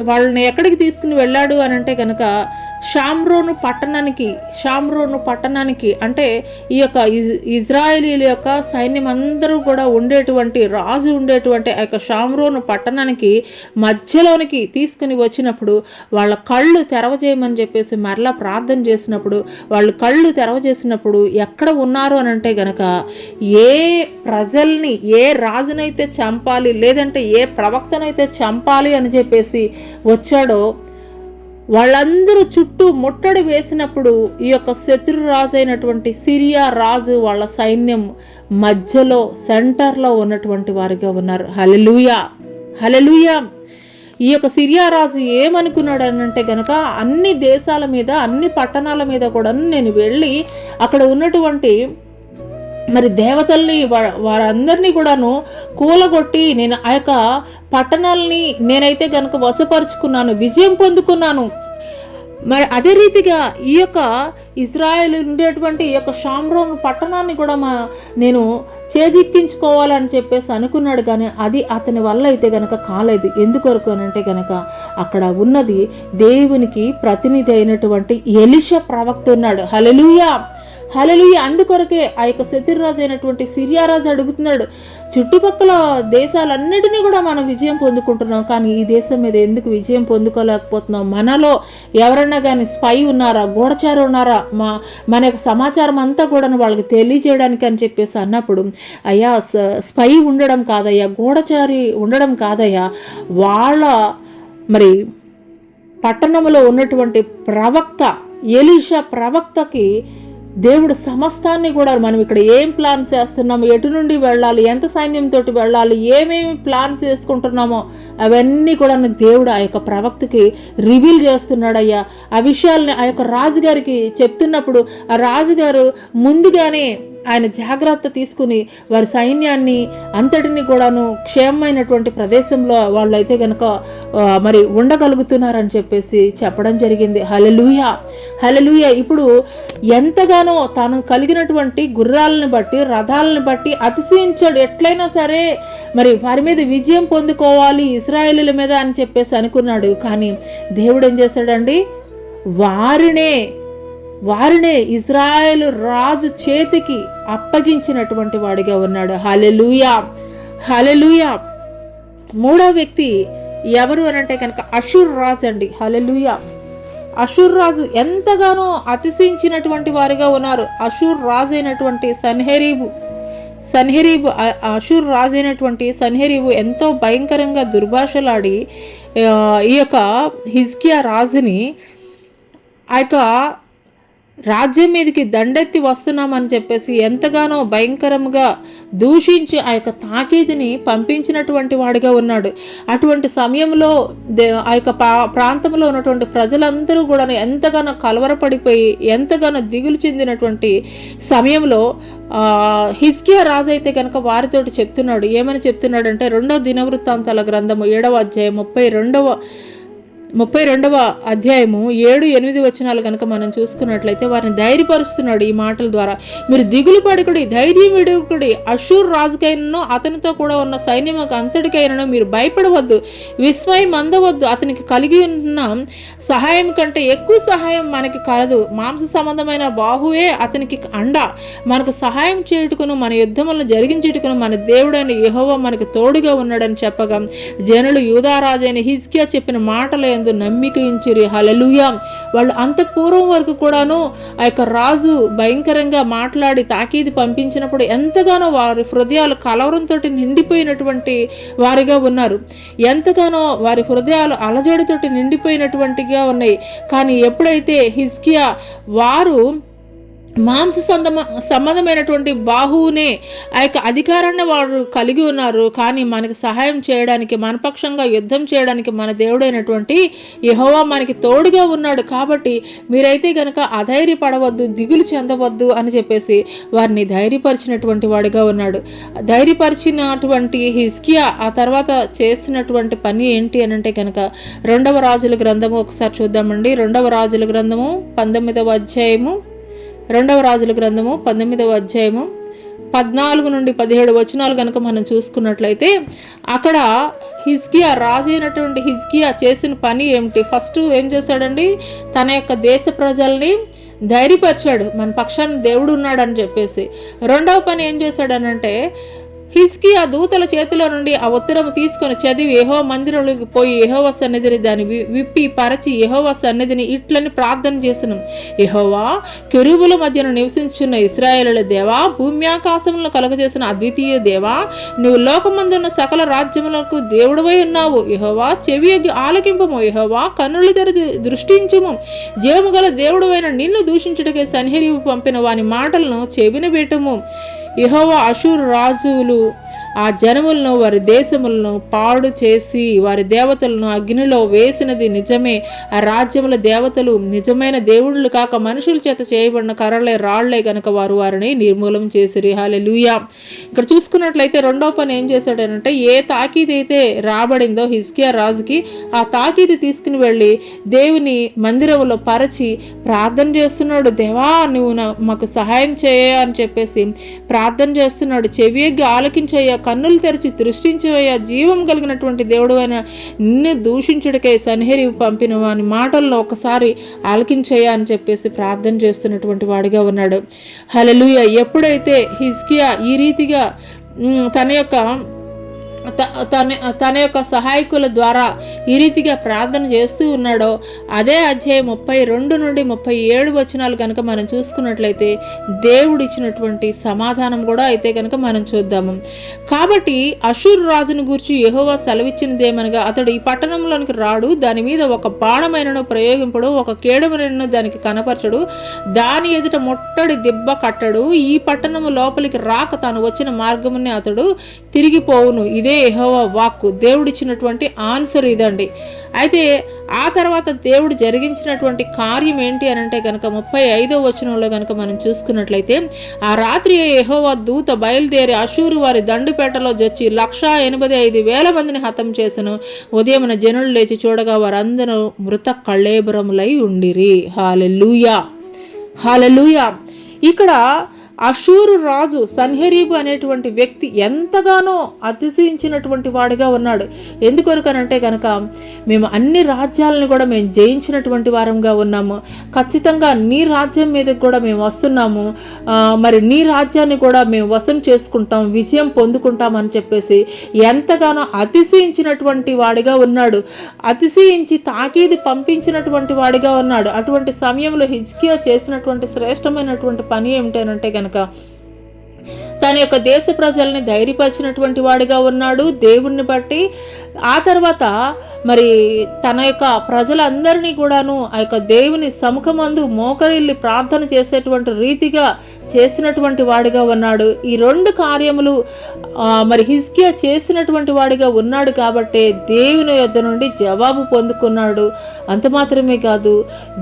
వాళ్ళని ఎక్కడికి తీసుకుని వెళ్ళాడు అనంటే కనుక షామ్రోను పట్టణానికి అంటే ఈ యొక్క ఇజ్రాయేలీల యొక్క సైన్యం అందరూ కూడా రాజు ఉండేటువంటి ఆ యొక్క షామ్రోను పట్టణానికి మధ్యలోనికి తీసుకుని వచ్చినప్పుడు వాళ్ళ కళ్ళు తెరవజేయమని చెప్పేసి మరలా ప్రార్థన చేసినప్పుడు వాళ్ళు కళ్ళు తెరవజేసినప్పుడు ఎక్కడ ఉన్నారు అని అంటే గనక ఏ ప్రజల్ని ఏ రాజునైతే చంపాలి లేదంటే ఏ ప్రవక్తనైతే చంపాలి అని చెప్పేసి వచ్చాడో వాళ్ళందరూ చుట్టూ ముట్టడి వేసినప్పుడు ఈ యొక్క శత్రురాజు అయినటువంటి సిరియా రాజు వాళ్ళ సైన్యం మధ్యలో సెంటర్లో ఉన్నటువంటి వారిగా ఉన్నారు. హల్లెలూయా, హల్లెలూయా. ఈ యొక్క సిరియా రాజు ఏమనుకున్నాడు అనంటే గనక అన్ని దేశాల మీద అన్ని పట్టణాల మీద కూడా నేను వెళ్ళి అక్కడ ఉన్నటువంటి మరి దేవతల్ని వారందరినీ కూడాను కూలగొట్టి నేను ఆ యొక్క పట్టణాలని నేనైతే కనుక వశపరుచుకున్నాను, విజయం పొందుకున్నాను. మరి అదే రీతిగా ఈ యొక్క ఇజ్రాయెల్ ఉండేటువంటి ఈ యొక్క షామ్రోను పట్టణాన్ని కూడా నేను చేజిక్కించుకోవాలని చెప్పేసి అనుకున్నాడు. కానీ అది అతని వల్ల అయితే గనక కాలేదు. ఎందుకొరకు అనంటే గనక అక్కడ ఉన్నది దేవునికి ప్రతినిధి అయినటువంటి ఎలీషా ప్రవక్త ఉన్నాడు. హల్లెలూయా, హల్లెలూయా. అందుకొరకే ఆ యొక్క శత్రురాజు అయినటువంటి సిరియా రాజు అడుగుతున్నాడు, చుట్టుపక్కల దేశాలన్నిటినీ కూడా మనం విజయం పొందుకుంటున్నాం, కానీ ఈ దేశం మీద ఎందుకు విజయం పొందుకోలేకపోతున్నాం? మనలో ఎవరన్నా కానీ స్పై ఉన్నారా, గూఢచారు ఉన్నారా, మన యొక్క సమాచారం అంతా కూడా వాళ్ళకి తెలియజేయడానికి అని చెప్పేసి అన్నప్పుడు, అయ్యా స్పై ఉండడం కాదయ్యా, గూఢచారి ఉండడం కాదయ్యా, వాళ్ళ మరి పట్టణంలో ఉన్నటువంటి ప్రవక్త ఎలీషా ప్రవక్తకి దేవుడు సమస్తాన్ని కూడా మనం ఇక్కడ ఏం ప్లాన్స్ చేస్తున్నామో, ఎటు నుండి వెళ్ళాలి, ఎంత సైన్యంతో వెళ్ళాలి, ఏమేమి ప్లాన్స్ చేసుకుంటున్నామో అవన్నీ కూడా దేవుడు ఆ యొక్క ప్రవక్తకి రివీల్ చేస్తున్నాడయ్యా. ఆ విషయాల్ని ఆ యొక్క రాజుగారికి చెప్తున్నప్పుడు ఆ రాజుగారు ముందుగానే ఆయన జాగ్రత్త తీసుకుని వారి సైన్యాన్ని అంతటిని కూడాను క్షేమమైనటువంటి ప్రదేశంలో వాళ్ళు అయితే కనుక మరి ఉండగలుగుతున్నారని చెప్పేసి చెప్పడం జరిగింది. హల్లెలూయా, హల్లెలూయా. ఇప్పుడు ఎంతగానో తాను కలిగినటువంటి గుర్రాలను బట్టి రథాలను బట్టి అతిశయించాడు. ఎట్లయినా సరే మరి వారి మీద విజయం పొందుకోవాలి ఇశ్రాయేలీల మీద అని చెప్పేసి అనుకున్నాడు. కానీ దేవుడు ఏం చేశాడండి, వారినే ఇజ్రాయేలు రాజు చేతికి అప్పగించినటువంటి వాడిగా ఉన్నాడు. హల్లెలూయా, హల్లెలూయా. మూడో వ్యక్తి ఎవరు అనంటే కనుక అషూర్ రాజు అండి. హల్లెలూయా. అషూర్ రాజు ఎంతగానో అతిశయించినటువంటి వారిగా ఉన్నారు. అషూర్ రాజు అయినటువంటి సన్హెరీబు అషూర్ రాజు అయినటువంటి సన్హెరీబు ఎంతో భయంకరంగా దుర్భాషలాడి ఈ యొక్క హిజ్కియా రాజుని ఆ యొక్క రాజ్యం మీదకి దండెత్తి వస్తున్నామని చెప్పేసి ఎంతగానో భయంకరంగా దూషించి ఆ యొక్క తాకీదుని పంపించినటువంటి వాడిగా ఉన్నాడు. అటువంటి సమయంలో ఆ యొక్క ప్రాంతంలో ఉన్నటువంటి ప్రజలందరూ కూడా ఎంతగానో కలవరపడిపోయి ఎంతగానో దిగులు చెందినటువంటి సమయంలో హిజ్కియా రాజు అయితే కనుక వారితోటి చెప్తున్నాడు. ఏమని చెప్తున్నాడంటే 2వ దినవృత్తాంతాల గ్రంథము 7వ అధ్యాయం 32వ అధ్యాయము 7-8 వచనాలు కనుక మనం చూసుకున్నట్లయితే వారిని ధైర్యపరుస్తున్నాడు ఈ మాటల ద్వారా. మీరు దిగులు పడుకుడి, ధైర్యం విడుకుడి, అషూర్ రాజుకైనను అతనితో కూడా ఉన్న సైన్యముకు అంతటికైనను మీరు భయపడవద్దు, విస్మయం అందవద్దు. అతనికి కలిగి ఉన్న సహాయం కంటే ఎక్కువ సహాయం మనకి కలదు. మాంస సంబంధమైన బాహువే అతనికి అండ. మనకు సహాయం చేయుటకును మన యుద్ధములను జరిగించుటకును మన దేవుడైన యెహోవా మనకు తోడుగా ఉన్నాడని చెప్పగా జనులు యూదారాజైన హిజ్కియా చెప్పిన మాటల యందు నమ్మిక ఉంచిరి. హల్లెలూయా. వాళ్ళు అంత పూర్వం వరకు కూడాను ఆ యొక్క రాజు భయంకరంగా మాట్లాడి తాకీదు పంపించినప్పుడు ఎంతగానో వారి హృదయాలు కలవరంతో నిండిపోయినటువంటి వారిగా ఉన్నారు. ఎంతగానో వారి హృదయాలు అలజడితోటి నిండిపోయినటువంటిగా ఉన్నాయి. కానీ ఎప్పుడైతే హిజ్కియా వారు మాంస సంబంధమైనటువంటి బాహువునే ఆ యొక్క అధికారాన్ని వారు కలిగి ఉన్నారు, కానీ మనకు సహాయం చేయడానికి మన పక్షంగా యుద్ధం చేయడానికి మన దేవుడైనటువంటి యెహోవా మనకి తోడుగా ఉన్నాడు. కాబట్టి మీరైతే కనుక అధైర్యపడవద్దు, దిగులు చెందవద్దు అని చెప్పేసి వారిని ధైర్యపరిచినటువంటి వాడిగా ఉన్నాడు. ధైర్యపరిచినటువంటి హిజ్కియా ఆ తర్వాత చేసినటువంటి పని ఏంటి అని అంటే కనుక 2వ రాజుల గ్రంథము ఒకసారి చూద్దామండి. 2వ రాజుల గ్రంథము 19వ అధ్యాయము 2వ రాజుల గ్రంథము 19వ అధ్యాయము 14-17 వచనాలు కనుక మనం చూసుకున్నట్లయితే అక్కడ హిజ్కియా రాజు అయినటువంటి హిజ్కియా చేసిన పని ఏమిటి? ఫస్ట్ ఏం చేశాడండి, తన యొక్క దేశ ప్రజల్ని ధైర్యపరిచాడు, మన పక్షాన దేవుడు ఉన్నాడని చెప్పేసి. రెండవ పని ఏం చేశాడనంటే హిజ్కియా దూతల చేతిలో నుండి ఆ ఉత్తరము తీసుకొని చదివి యెహోవా మందిరంలోకి పోయి యెహోవా సన్నిధిని దాన్ని విప్పి పరచి యెహోవా సన్నిధిని ఇట్లని ప్రార్థన చేసెను. యెహోవా, కెరూబుల మధ్యను నివసించున్న ఇశ్రాయేలుల దేవా, భూమ్యాకాశములను కలుగజేసిన అద్వితీయ దేవా, నువ్వు లోకమందున్న సకల రాజ్యములకు దేవుడవై ఉన్నావు. యెహోవా, చెవి ఆలకింపము. యెహోవా, కన్నులు తెరచి దృష్టించుము. జీవము గల దేవుడవైన నిన్ను దూషించుటకే సన్హెరీబు పంపిన వాని మాటలను చెవిన పెట్టము. యెహోవా అషూరు రాజులు ఆ జనములను వారి దేశములను పాడు చేసి వారి దేవతలను అగ్నిలో వేసినది నిజమే. ఆ రాజ్యముల దేవతలు నిజమైన దేవుళ్ళు కాక మనుషుల చేత చేయబడిన కర్రలే రాళ్లే గనక వారు వారిని నిర్మూలం చేసిరి. హల్లెలూయా. ఇక్కడ చూసుకున్నట్లయితే రెండవ పని ఏం చేశాడనంటే ఏ తాకీదు అయితే రాబడిందో హిజ్కియా రాజుకి ఆ తాకీదు తీసుకుని వెళ్ళి దేవుని మందిరంలో పరచి ప్రార్థన చేస్తున్నాడు. దేవా, నువ్వు మాకు సహాయం చేయ అని చెప్పేసి ప్రార్థన చేస్తున్నాడు. చెవియగ్గి ఆలకించయ్యా, కన్నులు తెరిచి దృష్టించవయ్యా, జీవం కలిగినటువంటి దేవుడు అయిన నిన్ను దూషించుడికై సన్హెరీబు పంపిన వాని మాటల్లో ఒకసారి ఆలకించయ్యా అని చెప్పేసి ప్రార్థన చేస్తున్నటువంటి వాడిగా ఉన్నాడు. హల్లెలూయా. ఎప్పుడైతే హిజ్కియా ఈ రీతిగా తన యొక్క సహాయకుల ద్వారా ఈ రీతిగా ప్రార్థన చేస్తూ ఉన్నాడో అదే అధ్యాయం 32-37 వచనాలు కనుక మనం చూసుకున్నట్లయితే దేవుడు ఇచ్చినటువంటి సమాధానం కూడా అయితే కనుక మనం చూద్దాము. కాబట్టి అషూరు రాజును గూర్చి యెహోవా సెలవిచ్చినదేమనగా, అతడు ఈ పట్టణంలోనికి రాడు, దాని మీద ఒక బాణమైనను ప్రయోగింపడు, ఒక కేడమైనను దానికి కనపరచడు, దాని ఎదుట ముట్టడి దిబ్బ కట్టడు, ఈ పట్టణము లోపలికి రాక తాను వచ్చిన మార్గముని అతడు తిరిగిపోవును. ఇదే యెహోవా వాక్కు. దేవుడిచ్చినటువంటి ఆన్సర్ ఇదండి. అయితే ఆ తర్వాత దేవుడు జరిగించినటువంటి కార్యం ఏంటి అని అంటే కనుక 35వ వచనంలో కనుక మనం చూసుకున్నట్లయితే ఆ రాత్రి యెహోవా దూత బయలుదేరి అషూరు వారి దండుపేటలో జొచ్చి 185,000 మందిని హతం చేసెను. ఉదయమున జనులు లేచి చూడగా వారందరూ మృత కళేబరములై ఉండిరి. హల్లెలూయా, హల్లెలూయా. ఇక్కడ అషూరు రాజు సన్హెరీబు అనేటువంటి వ్యక్తి ఎంతగానో అతిశయించినటువంటి వాడిగా ఉన్నాడు. ఎందుకొరకనంటే కనుక మేము అన్ని రాజ్యాలను కూడా మేము జయించినటువంటి వారంగా ఉన్నాము, ఖచ్చితంగా నీ రాజ్యం మీదకి కూడా మేము వస్తున్నాము, మరి నీ రాజ్యాన్ని కూడా మేము వశం చేసుకుంటాం, విజయం పొందుకుంటామని చెప్పేసి ఎంతగానో అతిశయించినటువంటి వాడిగా ఉన్నాడు. అతిశయించి తాకీదు పంపించినటువంటి వాడిగా ఉన్నాడు. అటువంటి సమయంలో హిజ్కియా చేసినటువంటి శ్రేష్టమైనటువంటి పని ఏమిటనంటే కనుక తన యొక్క దేశ ప్రజల్ని ధైర్యపరిచినటువంటి వాడిగా ఉన్నాడు దేవుణ్ణి బట్టి. ఆ తర్వాత మరి తన యొక్క ప్రజలందరినీ కూడాను ఆ యొక్క దేవుని సముఖమందు మోకరిల్లి ప్రార్థన చేసేటువంటి రీతిగా చేసినటువంటి వాడిగా ఉన్నాడు. ఈ రెండు కార్యములు మరి హిజ్కియా చేసినటువంటి వాడిగా ఉన్నాడు కాబట్టి దేవుని యొద్ద నుండి జవాబు పొందుకున్నాడు. అంత మాత్రమే కాదు,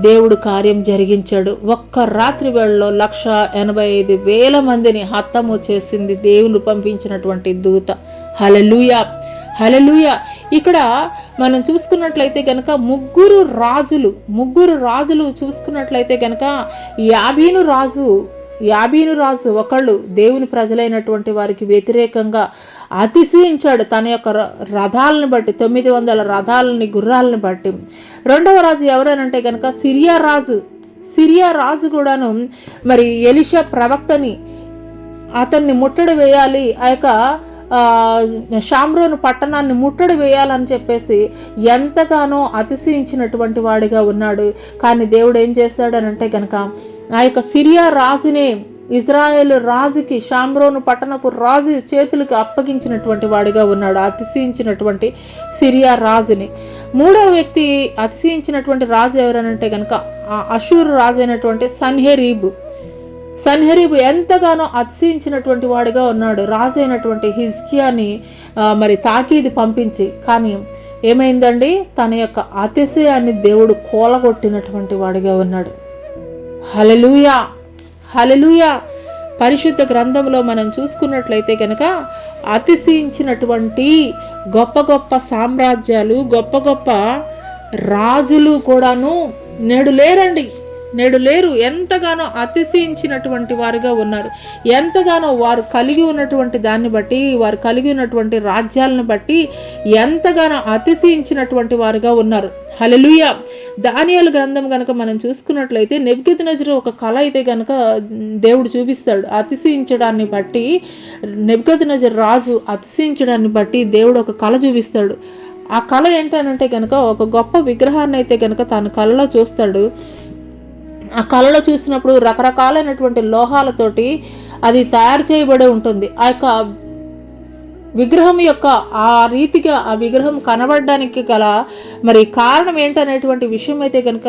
దేవుడు కార్యం జరిగించాడు. ఒక్క రాత్రి వేళలో 185,000 మందిని హతము చేసింది దేవుని పంపించినటువంటి దూత. హల్లెలూయా, హల్లెలూయా. ఇక్కడ మనం చూసుకున్నట్లయితే కనుక ముగ్గురు రాజులు చూసుకున్నట్లయితే కనుక యాబీను రాజు ఒకళ్ళు దేవుని ప్రజలైనటువంటి వారికి వ్యతిరేకంగా అతిశయించాడు తన యొక్క రథాలను బట్టి, 900 రథాలని గుర్రాలను బట్టి. రెండవ రాజు ఎవరనంటే కనుక సిరియా రాజు కూడాను మరి ఎలీషా ప్రవక్తని అతన్ని ముట్టడి వేయాలి, ఆ యొక్క షామ్రోను పట్టణాన్ని ముట్టడి వేయాలని చెప్పేసి ఎంతగానో అతిశయించినటువంటి వాడిగా ఉన్నాడు. కానీ దేవుడు ఏం చేశాడనంటే కనుక ఆ యొక్క సిరియా రాజునే ఇజ్రాయేల్ రాజుకి, షామ్రోను పట్టణపు రాజు చేతులకు అప్పగించినటువంటి వాడిగా ఉన్నాడు, అతిశయించినటువంటి సిరియా రాజుని. మూడవ వ్యక్తి అతిశయించినటువంటి రాజు ఎవరనంటే కనుక అషూరు రాజు అయినటువంటి సన్హెరీబు ఎంతగానో అతిశయించినటువంటి వాడిగా ఉన్నాడు రాజు అయినటువంటి హిజ్కియాని మరి తాకీదు పంపించి. కానీ ఏమైందండి, తన యొక్క అతిశయాన్ని దేవుడు కూలగొట్టినటువంటి వాడిగా ఉన్నాడు. హల్లెలూయా, హల్లెలూయా. పరిశుద్ధ గ్రంథంలో మనం చూసుకున్నట్లయితే కనుక అతిశయించినటువంటి గొప్ప గొప్ప సామ్రాజ్యాలు, గొప్ప గొప్ప రాజులు కూడాను నేడు లేరు. ఎంతగానో అతిశయించినటువంటి వారుగా ఉన్నారు. ఎంతగానో వారు కలిగి ఉన్నటువంటి దాన్ని బట్టి, వారు కలిగి ఉన్నటువంటి రాజ్యాలను బట్టి ఎంతగానో అతిశయించినటువంటి వారుగా ఉన్నారు. హల్లెలూయా. దానియేలు గ్రంథం కనుక మనం చూసుకున్నట్లయితే నెబుకద్నెజరు ఒక కళ అయితే కనుక దేవుడు చూపిస్తాడు. అతిశయించడాన్ని బట్టి నెబుకద్నెజరు రాజు అతిశయించడాన్ని బట్టి దేవుడు ఒక కళ చూపిస్తాడు. ఆ కళ ఏంటనంటే కనుక ఒక గొప్ప విగ్రహాన్ని అయితే కనుక తన కళలో చూస్తాడు. ఆ కళలో చూసినప్పుడు రకరకాలైనటువంటి లోహాలతోటి అది తయారు చేయబడి ఉంటుంది. ఆ యొక్క విగ్రహం యొక్క ఆ రీతిగా ఆ విగ్రహం కనబడడానికి గల మరి కారణం ఏంటనేటువంటి విషయం అయితే కనుక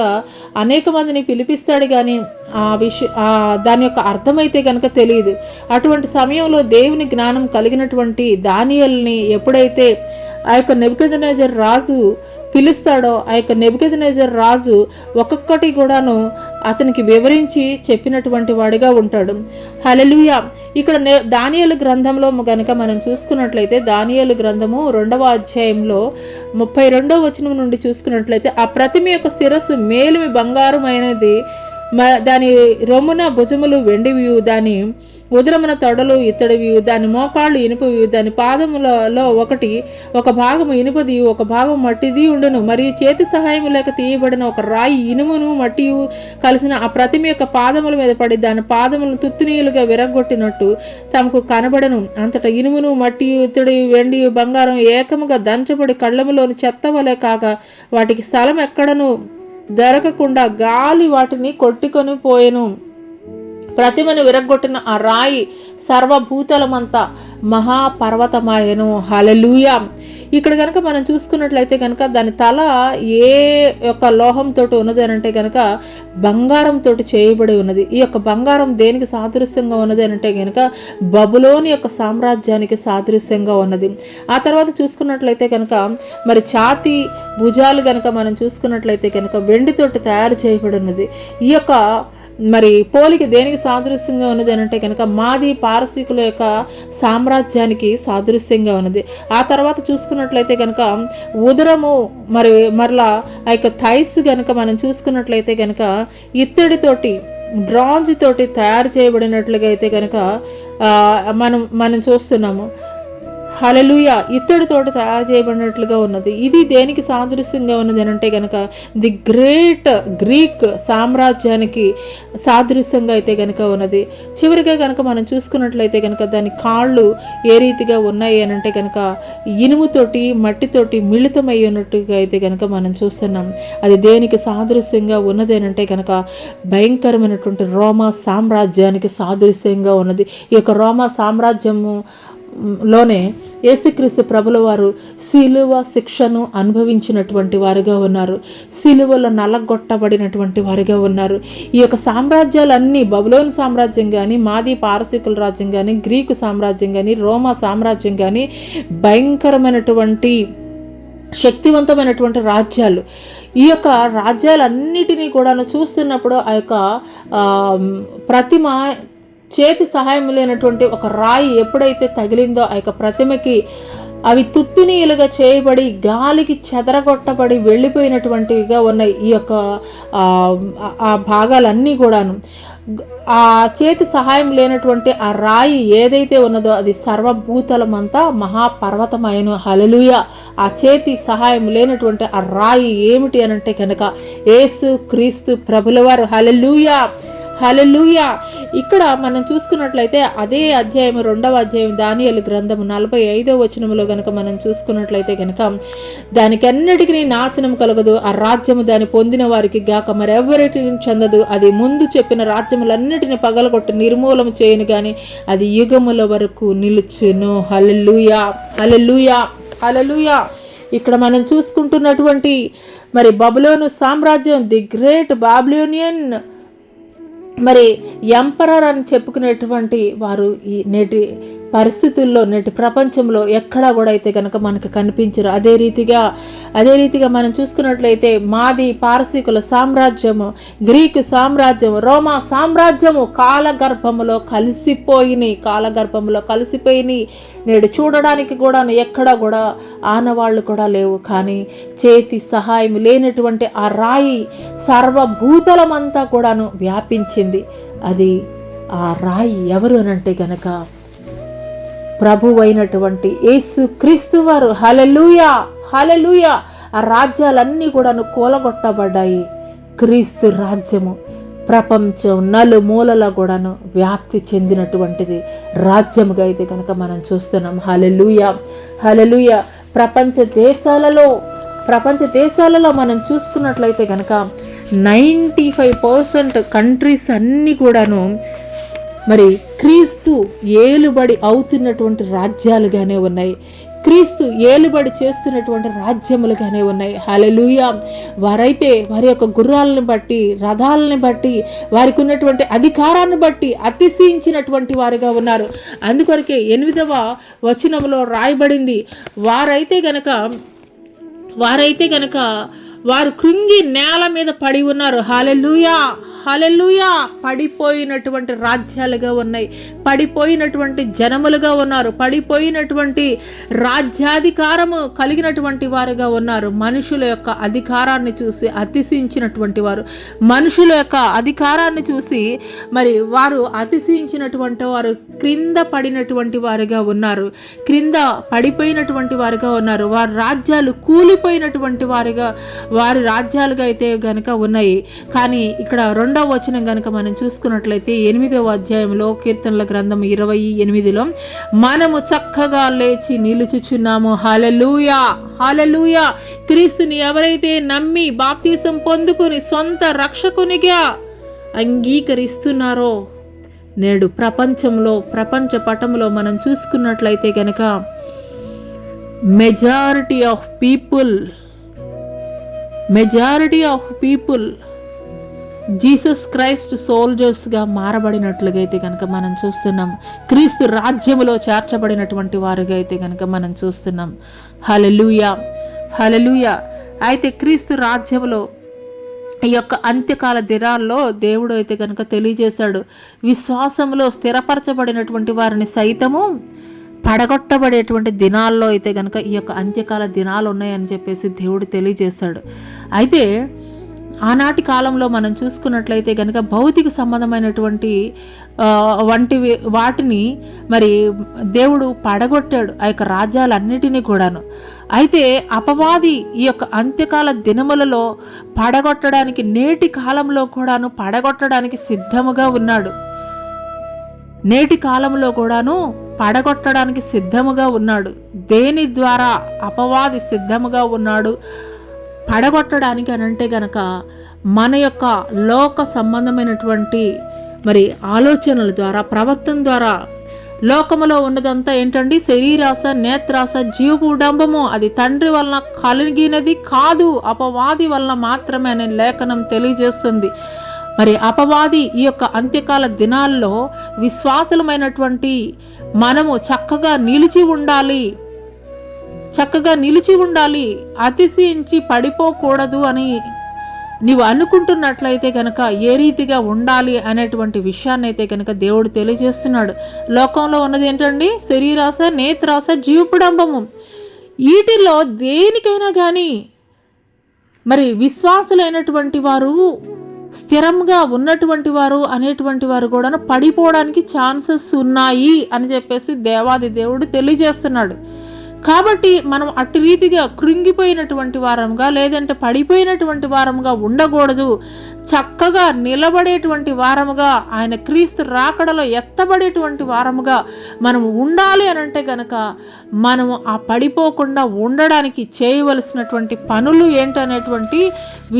అనేక మందిని పిలిపిస్తాడు, కానీ దాని యొక్క అర్థమైతే కనుక తెలియదు. అటువంటి సమయంలో దేవుని జ్ఞానం కలిగినటువంటి దానియేలుని ఎప్పుడైతే ఆ యొక్క నెబుకద్నెజరు రాజు పిలుస్తాడో, ఆ యొక్క నెబుకద్నెజరు రాజు ఒక్కొక్కటి కూడాను అతనికి వివరించి చెప్పినటువంటి వాడిగా ఉంటాడు. హల్లెలూయా. ఇక్కడ దానియేలు గ్రంథంలో కనుక మనం చూసుకున్నట్లయితే దానియేలు గ్రంథము 2వ అధ్యాయంలో 32వ వచనం నుండి చూసుకున్నట్లయితే ఆ ప్రతిమ యొక్క శిరస్సు మేలిమి బంగారమైనది, దాని రొమ్మున భుజములు వెండివియు, దాని ఉదరమున తొడలు ఇత్తడివియు, దాని మోకాళ్ళు ఇనుపవియు, దాని పాదములలో ఒక భాగము ఇనుపది, ఒక భాగం మట్టిది ఉండును. మరియు చేతి సహాయం లేక తీయబడిన ఒక రాయి ఇనుమును మట్టియు కలిసిన ఆ ప్రతిమ యొక్క పాదముల మీద పడి దాని పాదములను తుత్తునీయులుగా విరగొట్టినట్టు తమకు కనబడను. అంతటా ఇనుమును మట్టియు ఇత్తడి వెండి బంగారం ఏకముగా దంచబడి కళ్ళములోని చెత్త వలె కాగా వాటికి స్థలం ఎక్కడను దొరకకుండా గాలి వాటిని కొట్టుకొని పోయెను. ప్రతిమను విరగొట్టిన ఆ రాయి సర్వభూతలమంతా మహాపర్వతమాయను. హల్లెలూయా. ఇక్కడ కనుక మనం చూసుకున్నట్లయితే కనుక దాని తల ఏ యొక్క లోహంతో ఉన్నది అనంటే కనుక బంగారంతో చేయబడి ఉన్నది. ఈ యొక్క బంగారం దేనికి సాదృశ్యంగా ఉన్నది అనంటే కనుక బబులోని యొక్క సామ్రాజ్యానికి సాదృశ్యంగా ఉన్నది. ఆ తర్వాత చూసుకున్నట్లయితే కనుక మరి ఛాతీ భుజాలు కనుక మనం చూసుకున్నట్లయితే కనుక వెండితోటి తయారు చేయబడి ఉన్నది. ఈ యొక్క మరి పోలిక దేనికి సాదృశ్యంగా ఉన్నది అనంటే కనుక మాది పారసీకుల యొక్క సామ్రాజ్యానికి సాదృశ్యంగా ఉన్నది. ఆ తర్వాత చూసుకున్నట్లయితే కనుక ఉదరము మరలా ఆ యొక్క థైస్ కనుక మనం చూసుకున్నట్లయితే కనుక ఇత్తడితోటి బ్రాంజ్ తోటి తయారు చేయబడినట్లుగా అయితే కనుక మనం చూస్తున్నాము. హల్లెలూయా. ఇత్తడితోటి తయారు చేయబడినట్లుగా ఉన్నది. ఇది దేనికి సాదృశ్యంగా ఉన్నది అని అంటే కనుక ది గ్రేట్ గ్రీక్ సామ్రాజ్యానికి సాదృశ్యంగా అయితే కనుక ఉన్నది. చివరిగా కనుక మనం చూసుకున్నట్లయితే కనుక దాని కాళ్ళు ఏ రీతిగా ఉన్నాయి అని అంటే కనుక ఇనుముతోటి మట్టితోటి మిళితమై ఉన్నట్టుగా అయితే కనుక మనం చూస్తున్నాం. అది దేనికి సాదృశ్యంగా ఉన్నది అని అంటే కనుక భయంకరమైనటువంటి రోమా సామ్రాజ్యానికి సాదృశ్యంగా ఉన్నది. ఈ యొక్క రోమా సామ్రాజ్యము లోనే యేసుక్రీస్తు ప్రభుల వారు సిలువ శిక్షను అనుభవించినటువంటి వారుగా ఉన్నారు. సిలువలో నలగొట్టబడినటువంటి వారుగా ఉన్నారు. ఈ యొక్క సామ్రాజ్యాలన్నీ బబులోను సామ్రాజ్యం కానీ, మాది పారసీకుల రాజ్యం కానీ, గ్రీకు సామ్రాజ్యం కానీ, రోమా సామ్రాజ్యం కానీ భయంకరమైనటువంటి శక్తివంతమైనటువంటి రాజ్యాలు. ఈ యొక్క రాజ్యాలన్నిటినీ కూడా చూస్తున్నప్పుడు ఆ యొక్క ప్రతిమ చేతి సహాయం లేనటువంటి ఒక రాయి ఎప్పుడైతే తగిలిందో ఆ యొక్క ప్రతిమకి అవి తుత్తునీయులుగా చేయబడి గాలికి చెదరగొట్టబడి వెళ్ళిపోయినటువంటివిగా ఉన్నాయి. ఈ యొక్క ఆ భాగాలన్నీ కూడాను ఆ చేతి సహాయం లేనటువంటి ఆ రాయి ఏదైతే ఉన్నదో అది సర్వభూతలమంతా మహాపర్వతమైన. హల్లెలూయా. ఆ చేతి సహాయం లేనటువంటి ఆ రాయి ఏమిటి అనంటే కనుక యేసు క్రీస్తు ప్రభుల వారు. హల్లెలూయా. హల్లెలూయా. ఇక్కడ మనం చూసుకున్నట్లయితే అదే అధ్యాయం 2వ అధ్యాయం దానియేలు గ్రంథము 45వ వచనములో గనక మనం చూసుకున్నట్లయితే కనుక దానికెన్నటికీ నాశనం కలగదు, ఆ రాజ్యము దాన్ని పొందిన వారికి గాక మరెవరికి చెందదు. అది ముందు చెప్పిన రాజ్యములన్నిటిని పగలగొట్టి నిర్మూలన చేయను కానీ అది యుగముల వరకు నిలుచును. హల్లెలూయా. హల్లెలూయా. హల్లెలూయా. ఇక్కడ మనం చూసుకుంటున్నటువంటి మరి బబులోను సామ్రాజ్యం, ది గ్రేట్ బాబిలోనియన్ మరి ఎంపరర్ అని చెప్పుకునేటువంటి వారు ఈ నేటి పరిస్థితుల్లో నేటి ప్రపంచంలో ఎక్కడా కూడా అయితే కనుక మనకు కనిపించరు. అదే రీతిగా మనం చూసుకున్నట్లయితే మాది పారసీకుల సామ్రాజ్యము, గ్రీకు సామ్రాజ్యము, రోమా సామ్రాజ్యము కాలగర్భములో కలిసిపోయినాయి. నేడు చూడడానికి కూడా ఎక్కడా కూడా ఆనవాళ్ళు కూడా లేవు. కానీ చేతి సహాయం లేనటువంటి ఆ రాయి సర్వభూతలమంతా కూడాను వ్యాపించింది. అది ఆ రాయి ఎవరు అనంటే గనక ప్రభువైనటువంటి యేసు క్రీస్తు వారు. హల్లెలూయా. హల్లెలూయా. ఆ రాజ్యాలన్నీ కూడాను కూలగొట్టబడ్డాయి. క్రీస్తు రాజ్యము ప్రపంచం నలుమూలలా కూడాను వ్యాప్తి చెందినటువంటిది రాజ్యముగా అయితే కనుక మనం చూస్తున్నాం. హల్లెలూయా. హల్లెలూయా. ప్రపంచ దేశాలలో మనం చూసుకున్నట్లయితే కనుక 95% కంట్రీస్ అన్నీ కూడాను మరి క్రీస్తు ఏలుబడి అవుతున్నటువంటి రాజ్యాలుగానే ఉన్నాయి. క్రీస్తు ఏలుబడి చేస్తున్నటువంటి రాజ్యములుగానే ఉన్నాయి. హల్లెలూయా. వారైతే వారి యొక్క గుర్రాలను బట్టి, రథాలను బట్టి, వారికి ఉన్నటువంటి అధికారాన్ని బట్టి అతిశయించినటువంటి వారుగా ఉన్నారు. అందుకొరకే 8వ వచనంలో రాయబడింది, వారైతే గనక వారు కృంగి నేల మీద పడి ఉన్నారు. హల్లెలూయా. హల్లెలూయా. పడిపోయినటువంటి రాజ్యాలుగా ఉన్నాయి, పడిపోయినటువంటి జనములుగా ఉన్నారు, పడిపోయినటువంటి రాజ్యాధికారము కలిగినటువంటి వారుగా ఉన్నారు. మనుషుల యొక్క అధికారాన్ని చూసి అతిశయించినటువంటి వారు, మనుషుల యొక్క అధికారాన్ని చూసి మరి వారు అతిశయించినటువంటి వారు క్రింద పడినటువంటి వారుగా ఉన్నారు, క్రింద పడిపోయినటువంటి వారుగా ఉన్నారు. వారి రాజ్యాలు కూలిపోయినటువంటి వారి రాజ్యాలుగా అయితే గనక ఉన్నాయి. కానీ ఇక్కడ 2వ వచనం గనక మనం చూసుకున్నట్లయితే 8వ అధ్యాయంలో కీర్తనల గ్రంథం 28లో మనము చక్కగా లేచి నిలుచుచున్నాము. హల్లెలూయా. హల్లెలూయా. క్రీస్తుని ఎవరైతే నమ్మి బాప్తిసం పొందుకుని సొంత రక్షకునిగా అంగీకరిస్తున్నారో నేడు ప్రపంచ పటంలో మనం చూసుకున్నట్లయితే గనక majority of people Jesus Christ సోల్జర్స్గా మారబడినట్లుగా అయితే కనుక మనం చూస్తున్నాం. క్రీస్తు రాజ్యములో చేర్చబడినటువంటి వారుగా అయితే కనుక మనం చూస్తున్నాం. హల్లెలూయా. హల్లెలూయా. అయితే క్రీస్తు రాజ్యములో ఈ యొక్క అంత్యకాల దినాల్లో దేవుడు అయితే కనుక తెలియజేశాడు, విశ్వాసంలో స్థిరపరచబడినటువంటి వారిని సైతము పడగొట్టబడేటువంటి దినాల్లో అయితే కనుక ఈ యొక్క అంత్యకాల దినాలు ఉన్నాయని చెప్పేసి దేవుడు తెలియజేశాడు. అయితే ఆనాటి కాలంలో మనం చూసుకున్నట్లయితే కనుక భౌతిక సంబంధమైనటువంటి వాటిని మరి దేవుడు పడగొట్టాడు, ఆ యొక్క రాజ్యాలన్నిటినీ కూడాను. అయితే అపవాది ఈ యొక్క అంత్యకాల దినములలో పడగొట్టడానికి, నేటి కాలంలో కూడాను పడగొట్టడానికి సిద్ధముగా ఉన్నాడు. నేటి కాలంలో కూడాను పడగొట్టడానికి సిద్ధముగా ఉన్నాడు. దేని ద్వారా అపవాది సిద్ధముగా ఉన్నాడు పడగొట్టడానికి అని అంటే గనక, మన యొక్క లోక సంబంధమైనటువంటి మరి ఆలోచనల ద్వారా, ప్రవర్తన ద్వారా. లోకములో ఉన్నదంతా ఏంటండి? శరీరాశ, నేత్రాశ, జీవపు డంబము. అది తండ్రి వలన కలిగినది కాదు, అపవాది వలన మాత్రమే అనే లేఖనం తెలియజేస్తుంది. మరి అపవాది ఈ యొక్క అంత్యకాల దినాల్లో విశ్వాసులమైనటువంటి మనము చక్కగా నిలిచి ఉండాలి, అతిశయించి పడిపోకూడదు అని నీవు అనుకుంటున్నట్లయితే కనుక ఏ రీతిగా ఉండాలి అనేటువంటి విషయాన్ని అయితే కనుక దేవుడు తెలియజేస్తున్నాడు. లోకంలో ఉన్నది ఏంటండి? శరీరాశ, నేత్రాశ, జీవపుడంబము. వీటిలో దేనికైనా కానీ మరి విశ్వాసులైనటువంటి వారు, స్థిరంగా ఉన్నటువంటి వారు అనేటువంటి వారు కూడా పడిపోవడానికి ఛాన్సెస్ ఉన్నాయి అని చెప్పేసి దేవాది దేవుడు తెలియజేస్తున్నాడు. కాబట్టి మనం అటు రీతిగా కృంగిపోయినటువంటి వారంగా, లేదంటే పడిపోయినటువంటి వారముగా ఉండకూడదు. చక్కగా నిలబడేటువంటి వారముగా, ఆయన క్రీస్తు రాకడలో ఎత్తబడేటువంటి వారముగా మనం ఉండాలి అని అంటే గనక, మనము ఆ పడిపోకుండా ఉండడానికి చేయవలసినటువంటి పనులు ఏంటనేటువంటి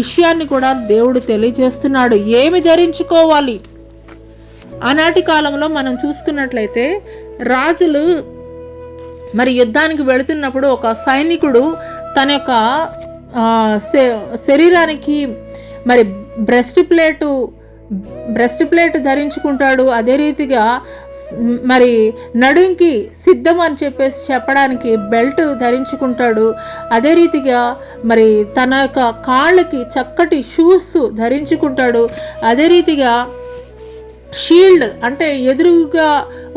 విషయాన్ని కూడా దేవుడు తెలియజేస్తున్నాడు. ఏమి ధరించుకోవాలి? ఆనాటి కాలంలో మనం చూసుకున్నట్లయితే రాజులు మరి యుద్ధానికి వెళుతున్నప్పుడు ఒక సైనికుడు తన యొక్క శరీరానికి మరి బ్రెస్ట్ ప్లేట్ ధరించుకుంటాడు. అదే రీతిగా మరి నడుంకి సిద్ధం అని చెప్పేసి చెప్పడానికి బెల్ట్ ధరించుకుంటాడు. అదే రీతిగా మరి తన యొక్క కాళ్ళకి చక్కటి షూస్ ధరించుకుంటాడు. అదే రీతిగా షీల్డ్ అంటే ఎదురుగా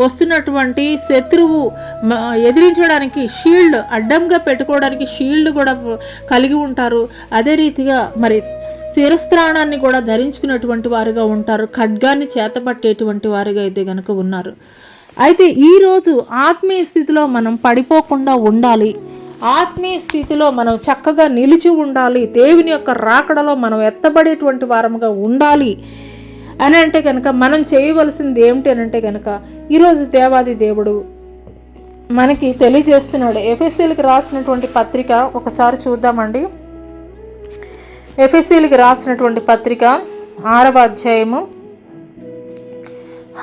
వస్తున్నటువంటి శత్రువు ఎదిరించడానికి షీల్డ్, అడ్డంగా పెట్టుకోవడానికి షీల్డ్ కూడా కలిగి ఉంటారు. అదే రీతిగా మరి స్థిరస్త్రాణాన్ని కూడా ధరించుకున్నటువంటి వారుగా ఉంటారు. ఖడ్గాన్ని చేతపట్టేటువంటి వారుగా అయితే కనుక ఉన్నారు. అయితే ఈరోజు ఆత్మీయ స్థితిలో మనం పడిపోకుండా ఉండాలి. ఆత్మీయ స్థితిలో మనం చక్కగా నిలిచి ఉండాలి. దేవుని యొక్క రాకడలో మనం ఎత్తబడేటువంటి వారముగా ఉండాలి అని అంటే కనుక మనం చేయవలసింది ఏమిటి అని అంటే కనుక, ఈరోజు దేవాది దేవుడు మనకి తెలియజేస్తున్నాడు. ఎఫెసీయులకు రాసినటువంటి పత్రిక ఒకసారి చూద్దామండి. ఎఫెసీయులకు రాసినటువంటి పత్రిక 6వ అధ్యాయము.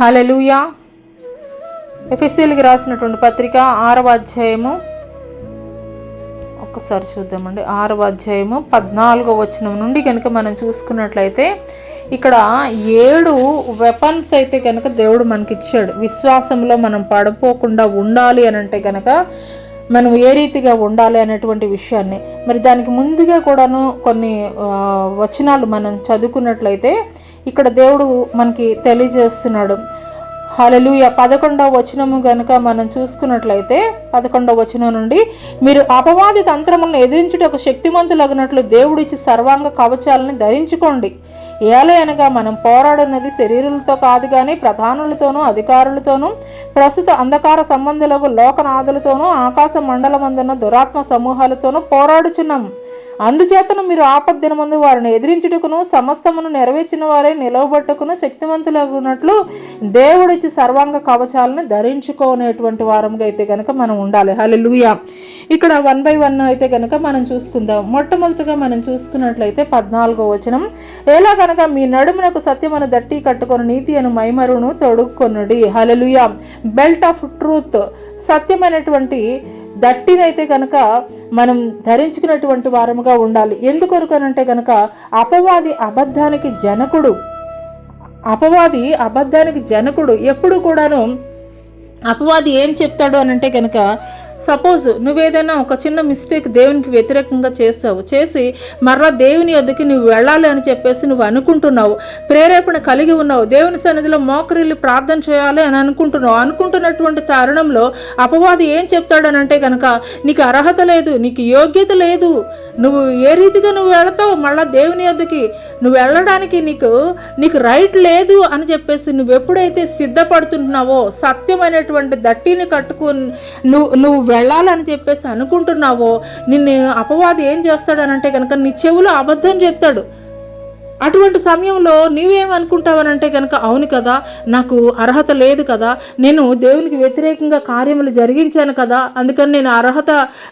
హల్లెలూయా. ఎఫెసీయులకు రాసినటువంటి పత్రిక 6వ అధ్యాయము ఒకసారి చూద్దామండి. 6వ అధ్యాయము 14వ వచనం నుండి కనుక మనం చూసుకున్నట్లయితే, ఇక్కడ 7 వెపన్స్ అయితే కనుక దేవుడు మనకిచ్చాడు. విశ్వాసంలో మనం పడిపోకుండా ఉండాలి అని అంటే కనుక మనం ఏ రీతిగా ఉండాలి అనేటువంటి విషయాన్ని, మరి దానికి ముందుగా కూడాను కొన్ని వచనాలు మనం చదువుకున్నట్లయితే ఇక్కడ దేవుడు మనకి తెలియజేస్తున్నాడు. హల్లెలూయా. 11వ వచనము కనుక మనం చూసుకున్నట్లయితే 11వ వచనం నుండి, మీరు అపవాది తంత్రములను ఎదిరించుటకు శక్తిమంతులగినట్లు దేవుడిచ్చి సర్వాంగ కవచాలను ధరించుకోండి. ఏలయనగా మనం పోరాడున్నది శరీరులతో కాదు కానీ ప్రధానులతోనూ, అధికారులతోనూ, ప్రస్తుత అంధకార సంబంధులకు లోకనాథులతోనూ, ఆకాశ మండలమందున్న దురాత్మ సమూహాలతోనూ పోరాడుచున్నాం. అందుచేతను మీరు ఆపద్దినమందు వారిని ఎదిరించుటకును సమస్తమును నెరవేర్చిన వారే నిలవబట్టుకును శక్తివంతులగునట్లు దేవుడిచ్చి సర్వాంగ కవచాలను ధరించుకోనేటువంటి వారంగా అయితే కనుక మనం ఉండాలి. హల్లెలూయా. ఇక్కడ 1 by 1 అయితే కనుక మనం చూసుకుందాం. మొట్టమొదటిగా మనం చూసుకున్నట్లయితే 14వ వచనం, ఎలా కనుక మీ నడుమునకు సత్యమును దట్టి కట్టుకొని నీతి అను మైమరును తొడుక్కొనుడి. హల్లెలూయా. బెల్ట్ ఆఫ్ ట్రూత్, సత్యమైనటువంటి దట్టినైతే కనుక మనం ధరించుకున్నటువంటి వారముగా ఉండాలి. ఎందుకొరకనంటే కనుక అపవాది అబద్ధానికి జనకుడు. ఎప్పుడు కూడాను అపవాది ఏం చెప్తాడు అని అంటే కనుక సపోజ్ నువ్వేదైనా ఒక చిన్న మిస్టేక్ దేవునికి వ్యతిరేకంగా చేసి మరలా దేవుని వద్దకి నువ్వు వెళ్ళాలి అని చెప్పేసి నువ్వు అనుకుంటున్నావు, ప్రేరేపణ కలిగి ఉన్నావు, దేవుని సన్నిధిలో మోకరిల్లి ప్రార్థన చేయాలి అని అనుకుంటున్నటువంటి తరుణంలో అపవాది ఏం చెప్తాడనంటే కనుక నీకు అర్హత లేదు, నీకు యోగ్యత లేదు, నువ్వు ఏ రీతిగా నువ్వు వెళతావు మళ్ళీ దేవుని వద్దకి, నువ్వు వెళ్ళడానికి నీకు రైట్ లేదు అని చెప్పేసి నువ్వు ఎప్పుడైతే సిద్ధపడుతుంటున్నావో, సత్యమైనటువంటి దట్టిని కట్టుకుని నువ్వు వెళ్ళాలని చెప్పేసి అనుకుంటున్నావో, నిన్ను అపవాది ఏం చేస్తాడనంటే కనుక నీ చెవులో అబద్ధం చెప్తాడు. అటువంటి సమయంలో నీవేమనుకుంటావనంటే కనుక అవును కదా, నాకు అర్హత లేదు కదా, నేను దేవునికి వ్యతిరేకంగా కార్యములు జరిగించాను కదా, అందుకని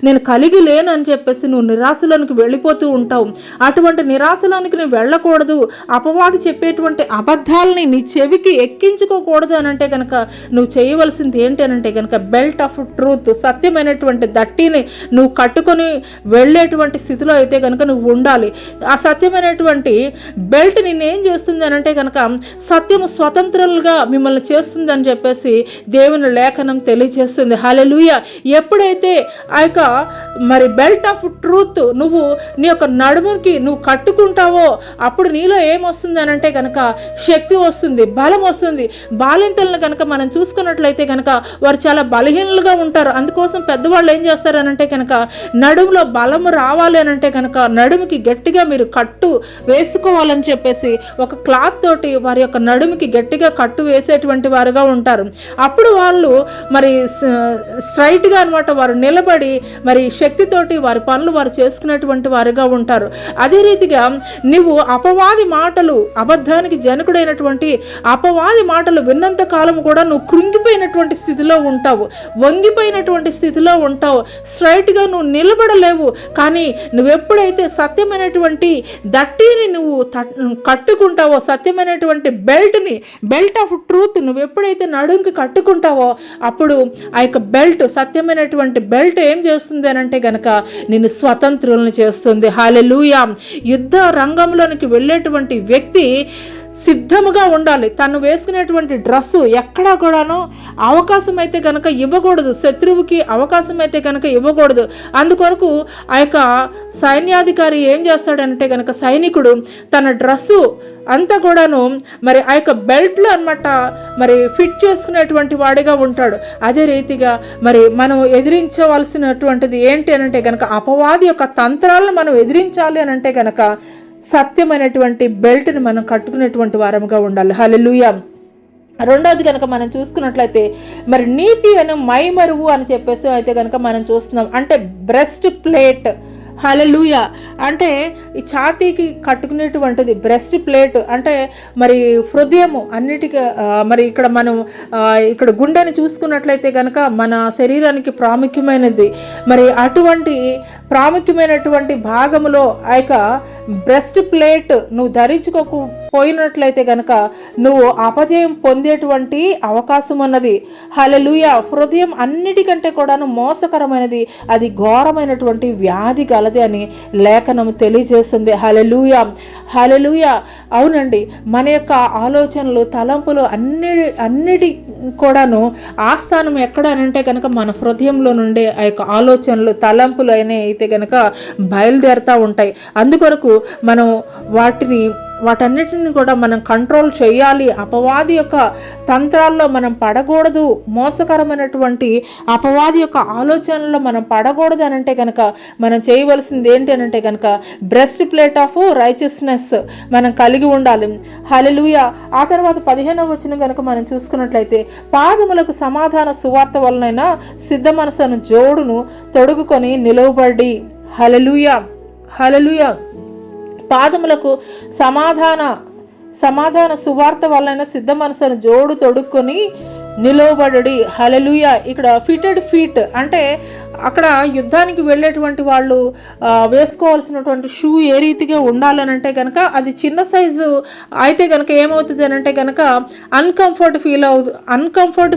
నేను కలిగి లేను అని చెప్పేసి నువ్వు నిరాశలోనికి వెళ్ళిపోతూ ఉంటావు. అటువంటి నిరాశలోనికి నువ్వు వెళ్ళకూడదు. అపవాది చెప్పేటువంటి అబద్ధాలని నీ చెవికి ఎక్కించుకోకూడదు అని అంటే కనుక నువ్వు చేయవలసింది ఏంటి అనంటే కనుక బెల్ట్ ఆఫ్ ట్రూత్, సత్యమైనటువంటి దట్టిని నువ్వు కట్టుకొని వెళ్ళేటువంటి స్థితిలో అయితే కనుక నువ్వు ఉండాలి. ఆ సత్యమైనటువంటి బెల్ట్ నిన్నేం చేస్తుంది అని అంటే కనుక సత్యము స్వతంత్రులుగా మిమ్మల్ని చేస్తుంది అని చెప్పేసి దేవుని లేఖనం తెలియజేస్తుంది. హల్లెలూయా. ఎప్పుడైతే ఆ యొక్క మరి బెల్ట్ ఆఫ్ ట్రూత్ నువ్వు నీ యొక్క నడుముకి నువ్వు కట్టుకుంటావో అప్పుడు నీలో ఏమొస్తుంది అని అంటే కనుక శక్తి వస్తుంది, బలం వస్తుంది. బాలింతలను కనుక మనం చూసుకున్నట్లయితే కనుక వారు చాలా బలహీనులుగా ఉంటారు. అందుకోసం పెద్దవాళ్ళు ఏం చేస్తారనంటే కనుక నడుములో బలము రావాలి అని అంటే కనుక నడుముకి గట్టిగా మీరు కట్టు వేసుకోవాలని చెప్పేసి ఒక క్లాత్ తోటి వారి యొక్క నడుముకి గట్టిగా కట్టు వేసేటువంటి వారుగా ఉంటారు. అప్పుడు వాళ్ళు మరి స్ట్రైట్గా అనమాట వారు నిలబడి మరి శక్తితోటి వారి పనులు వారు చేసుకునేటువంటి వారుగా ఉంటారు. అదే రీతిగా నువ్వు అపవాది మాటలు, అబద్ధానికి జనకుడైనటువంటి అపవాది మాటలు విన్నంత కాలం కూడా నువ్వు కృంగిపోయినటువంటి స్థితిలో ఉంటావు, వంగిపోయినటువంటి స్థితిలో ఉంటావు, స్ట్రైట్గా నువ్వు నిలబడలేవు. కానీ నువ్వెప్పుడైతే సత్యమైనటువంటి దట్టిని నువ్వు కట్టుకుంటావో, సత్యమైనటువంటి బెల్ట్ ఆఫ్ ట్రూత్ నువ్వు ఎప్పుడైతే నడుంకి కట్టుకుంటావో అప్పుడు ఆ యొక్క బెల్ట్, సత్యమైనటువంటి బెల్ట్ ఏం చేస్తుంది అని అంటే గనక నిన్ను స్వతంత్రులను చేస్తుంది. హల్లెలూయా. యుద్ధ రంగంలోనికి వెళ్ళేటువంటి వ్యక్తి సిద్ధముగా ఉండాలి. తను వేసుకునేటువంటి డ్రెస్సు ఎక్కడా కూడాను అవకాశం అయితే కనుక ఇవ్వకూడదు, శత్రువుకి అవకాశం అయితే కనుక ఇవ్వకూడదు. అందుకొరకు ఆ యొక్క సైన్యాధికారి ఏం చేస్తాడంటే కనుక సైనికుడు తన డ్రెస్సు అంతా కూడాను మరి ఆ యొక్క బెల్ట్లో అనమాట మరి ఫిట్ చేసుకునేటువంటి వాడిగా ఉంటాడు. అదే రీతిగా మరి మనం ఎదిరించవలసినటువంటిది ఏంటి అని అంటే కనుక అపవాది యొక్క తంత్రాలను మనం ఎదిరించాలి అని అంటే కనుక సత్యమైనటువంటి బెల్ట్ని మనం కట్టుకునేటువంటి వారముగా ఉండాలి. హల్లెలూయా. రెండవది కనుక మనం చూసుకున్నట్లయితే మరి నీతి అను మైమరువు అని చెప్పేసి అయితే కనుక మనం చూస్తున్నాం. అంటే బ్రెస్ట్ ప్లేట్. హల్లెలూయా. అంటే ఈ ఛాతీకి కట్టుకునేటువంటిది బ్రెస్ట్ ప్లేట్ అంటే మరి హృదయము అన్నిటికీ మరి ఇక్కడ మనం ఇక్కడ గుండెని చూసుకున్నట్లయితే కనుక మన శరీరానికి ప్రాముఖ్యమైనది. మరి అటువంటి ప్రాముఖ్యమైనటువంటి భాగములో ఆ యొక్క బ్రెస్ట్ ప్లేట్ నువ్వు ధరించుకోకపోయినట్లయితే కనుక నువ్వు అపజయం పొందేటువంటి అవకాశం ఉన్నది. హల్లెలూయా. హృదయం అన్నిటికంటే కూడాను మోసకరమైనది, అది ఘోరమైనటువంటి వ్యాధి కలది అని లేఖనం తెలియజేస్తుంది. హల్లెలూయా. హల్లెలూయా. అవునండి, మన యొక్క ఆలోచనలు, తలంపులు అన్నిటి కూడాను ఆస్థానం ఎక్కడ అంటే కనుక మన హృదయంలో నుండే ఆ యొక్క ఆలోచనలు, తలంపులు అయితే కనుక బయలుదేరుతూ ఉంటాయి. అందుకొరకు మనం వాటన్నిటిని కూడా మనం కంట్రోల్ చేయాలి. అపవాది యొక్క తంత్రాల్లో మనం పడకూడదు, మోసకరమైనటువంటి అపవాది యొక్క ఆలోచనల్లో మనం పడకూడదు అని అంటే కనుక మనం చేయవలసింది ఏంటి అని అంటే కనుక బ్రెస్ట్ ప్లేట్ ఆఫ్ రైచియస్నెస్ మనం కలిగి ఉండాలి. హల్లెలూయా. ఆ తర్వాత 15వ వచనం కనుక మనం చూసుకున్నట్లయితే పాదములకు సమాధాన సువార్త వలనైనా సిద్ధ మనసును జోడును తొడుగుకొని నిలువబడి. హల్లెలూయా. హల్లెలూయా. పాదములకు సమాధాన సువార్త వలన సిద్ధ మనసును జోడు తొడుక్కొని నిలవబడి. హల్లెలూయా. ఇక్కడ ఫిటెడ్ ఫీట్ అంటే అక్కడ యుద్ధానికి వెళ్ళేటువంటి వాళ్ళు వేసుకోవాల్సినటువంటి షూ ఏ రీతిగా ఉండాలని అంటే కనుక అది చిన్న సైజు అయితే కనుక ఏమవుతుంది అని అంటే కనుక అన్కంఫర్ట్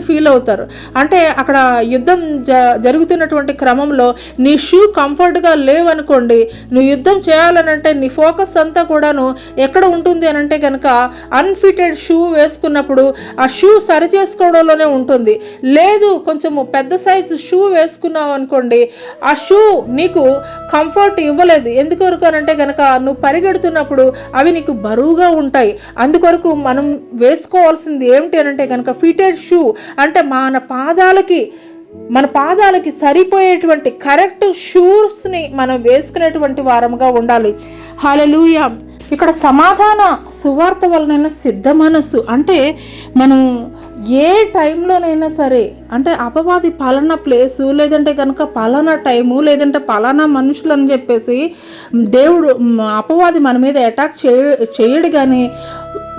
ఫీల్ అవుతారు. అంటే అక్కడ యుద్ధం జరుగుతున్నటువంటి క్రమంలో నీ షూ కంఫర్ట్గా లేవనుకోండి, నువ్వు యుద్ధం చేయాలనంటే నీ ఫోకస్ అంతా కూడాను ఎక్కడ ఉంటుంది అని అంటే కనుక అన్ఫిటెడ్ షూ వేసుకున్నప్పుడు ఆ షూ సరి చేసుకోవడంలోనే ఉంటుంది. లేదు కొంచెము పెద్ద సైజు షూ వేసుకున్నావు అనుకోండి, ఆ షూ నీకు కంఫర్ట్ ఇవ్వలేదు. ఎందుకొరకు అని అంటే కనుక నువ్వు పరిగెడుతున్నప్పుడు అవి నీకు బరువుగా ఉంటాయి. అందుకొరకు మనం వేసుకోవాల్సింది ఏమిటి అని అంటే కనుక ఫిటెడ్ షూ, అంటే మన పాదాలకి సరిపోయేటువంటి కరెక్ట్ షూస్ని మనం వేసుకునేటువంటి వారముగా ఉండాలి. హల్లెలూయా. ఇక్కడ సమాధాన సువార్త వలనైనా సిద్ధ మనస్సు అంటే మనం ఏ టైంలోనైనా సరే, అంటే అపవాది పలానా ప్లేసు లేదంటే కనుక పలానా టైము లేదంటే పలానా మనుషులు అని చెప్పేసి అపవాది మన మీద అటాక్ చేయడు. కానీ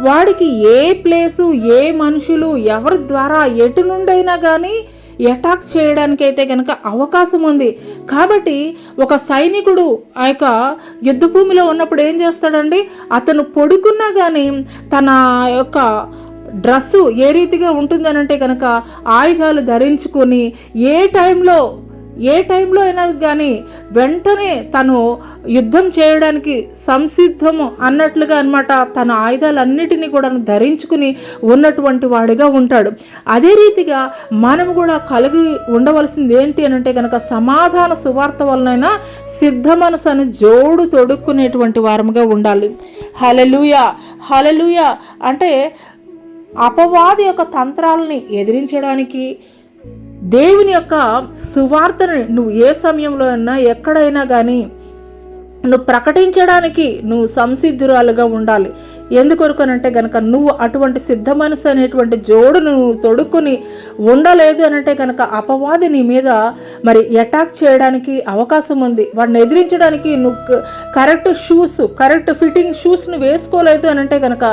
వాడికి ఏ ప్లేసు ఏ మనుషులు ఎవరి ద్వారా ఎటు నుండైనా కానీ అటాక్ చేయడానికి అయితే కనుక అవకాశం ఉంది. కాబట్టి ఒక సైనికుడు ఆ యొక్క యుద్ధ భూమిలో ఉన్నప్పుడు ఏం చేస్తాడండి, అతను పడుకున్నా కానీ తన యొక్క డ్రెస్సు ఏ రీతిగా ఉంటుందని అంటే కనుక ఆయుధాలు ధరించుకొని ఏ టైంలో అయినా కానీ వెంటనే తను యుద్ధం చేయడానికి సంసిద్ధము అన్నట్లుగా అనమాట తన ఆయుధాలన్నిటినీ కూడా ధరించుకుని ఉన్నటువంటి వాడిగా ఉంటాడు. అదే రీతిగా మనం కూడా కలిగి ఉండవలసింది ఏంటి అని అంటే కనుక సమాధాన సువార్త వలనైనా సిద్ధ మనసు అని జోడు తొడుక్కునేటువంటి వారముగా ఉండాలి. హల్లెలూయా. హల్లెలూయా. అంటే అపవాది యొక్క తంత్రాలని ఎదిరించడానికి దేవుని యొక్క సువార్తను నువ్వు ఏ సమయంలో అయినా ఎక్కడైనా కానీ నువ్వు ప్రకటించడానికి నువ్వు సంసిద్ధురాలుగా ఉండాలి. ఎందుకొరకనంటే కనుక నువ్వు అటువంటి సిద్ధ మనసు అనేటువంటి జోడు నువ్వు తొడుక్కుని ఉండలేదు అనంటే కనుక అపవాది నీ మీద మరి అటాక్ చేయడానికి అవకాశం ఉంది. వాడిని ఎదిరించడానికి నువ్వు కరెక్ట్ ఫిట్టింగ్ షూస్ను వేసుకోలేదు అనంటే కనుక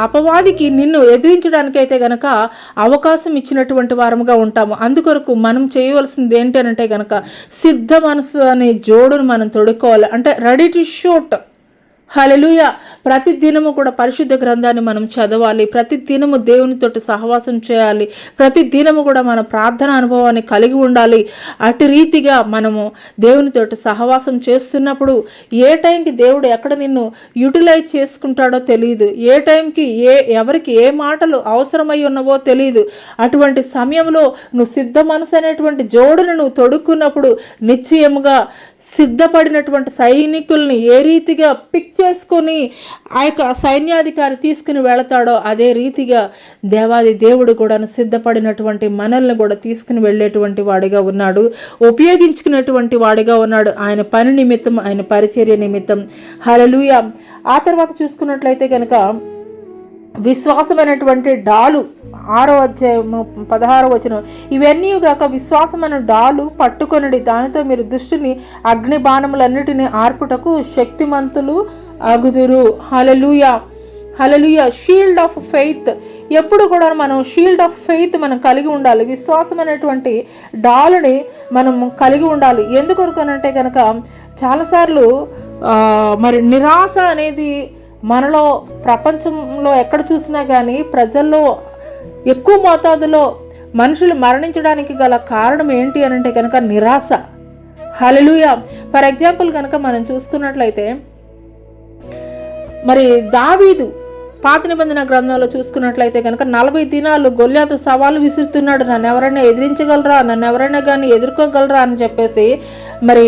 అపవాదికి నిన్ను ఎదిరించడానికి అయితే గనక అవకాశం ఇచ్చినటువంటి వారముగా ఉంటాము. అందుకొరకు మనం చేయవలసింది ఏంటి అనంటే గనక సిద్ధ మనసు అనే జోడును మనం తొడుక్కోవాలి. అంటే రెడీ టు షూట్. హల్లెలూయా. ప్రతి దినము కూడా పరిశుద్ధ గ్రంథాన్ని మనం చదవాలి. ప్రతి దినము దేవునితోటి సహవాసం చేయాలి. ప్రతి దినము కూడా మన ప్రార్థన అనుభవాన్ని కలిగి ఉండాలి. అటు రీతిగా మనము దేవునితోటి సహవాసం చేస్తున్నప్పుడు ఏ టైంకి దేవుడు ఎక్కడ నిన్ను యూటిలైజ్ చేసుకుంటాడో తెలియదు. ఏ టైంకి ఎవరికి ఏ మాటలు అవసరమై ఉన్నవో తెలియదు. అటువంటి సమయంలో నువ్వు సిద్ధ మనసు అనేటువంటి జోడును నువ్వు తొడుక్కున్నప్పుడు నిశ్చయముగా సిద్ధపడినటువంటి సైనికుల్ని ఏ రీతిగా పిక్ చేసుకొని ఆ యొక్క సైన్యాధికారి తీసుకుని వెళతాడో అదే రీతిగా దేవాది దేవుడు కూడా సిద్ధపడినటువంటి మనల్ని కూడా తీసుకుని వెళ్ళేటువంటి వాడిగా ఉన్నాడు, ఉపయోగించుకునేటువంటి వాడిగా ఉన్నాడు ఆయన పని నిమిత్తం, ఆయన పరిచర్య నిమిత్తం. హల్లెలూయా. ఆ తర్వాత చూసుకున్నట్లయితే కనుక విశ్వాసమైనటువంటి డాలు 6వ అధ్యాయము 16వ వచనం, ఇవన్నీ గాక విశ్వాసమైన డాలు పట్టుకొనడి, దానితో మీరు దుష్టుని అగ్ని బాణములన్నిటినీ ఆర్పుటకు శక్తిమంతులు అగుదురు. Hallelujah. Hallelujah. Shield of faith. ఎప్పుడు కూడా మనం షీల్డ్ ఆఫ్ ఫెయిత్ మనం కలిగి ఉండాలి. విశ్వాసం అనేటువంటి డాలుని మనం కలిగి ఉండాలి. ఎందుకొరకు అనంటే కనుక చాలాసార్లు మరి నిరాశ అనేది మనలో ప్రపంచంలో ఎక్కడ చూసినా కానీ ప్రజల్లో ఎక్కువ మోతాదులో మనుషులు మరణించడానికి గల కారణం ఏంటి అని అంటే కనుక నిరాశ. హల్లెలూయా. ఫర్ ఎగ్జాంపుల్ కనుక మనం చూసుకున్నట్లయితే మరి దావీదు పాత నిబంధన గ్రంథంలో చూసుకున్నట్లయితే కనుక 40 దినాలు గొల్యాతు సవాలు విసురుతున్నాడు, నన్ను ఎవరైనా ఎదిరించగలరా, నన్ను ఎవరైనా కానీ ఎదుర్కోగలరా అని చెప్పేసి మరి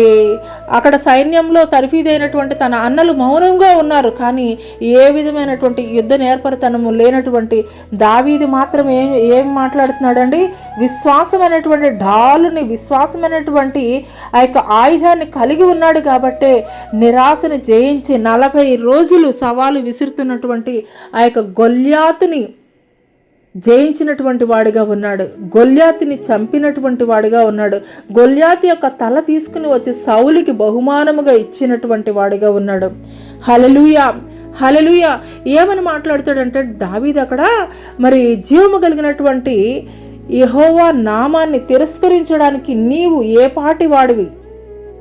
అక్కడ సైన్యంలో తర్ఫీదైనటువంటి తన అన్నలు మౌనంగా ఉన్నారు. కానీ ఏ విధమైనటువంటి యుద్ధ నేర్పరితనము లేనటువంటి దావీదు మాత్రం ఏం మాట్లాడుతున్నాడండి, విశ్వాసమైనటువంటి డాలుని, విశ్వాసమైనటువంటి ఆ యొక్క ఆయుధాన్ని కలిగి ఉన్నాడు. కాబట్టే నిరాశను జయించి 40 రోజులు సవాలు విసురుతున్నటువంటి ఆ యొక్క గొల్యాతుని జయించినటువంటి వాడిగా ఉన్నాడు. గొల్యాతుని చంపినటువంటి వాడిగా ఉన్నాడు. గొల్యాతు యొక్క తల తీసుకుని వచ్చి సౌలుకి బహుమానముగా ఇచ్చినటువంటి వాడిగా ఉన్నాడు. హల్లెలూయా. హల్లెలూయా. ఏమని మాట్లాడుతాడంటే దావీదు అక్కడ మరి జీవము కలిగినటువంటి యెహోవా నామాన్ని తిరస్కరించడానికి నీవు ఏ పాటి వాడివి,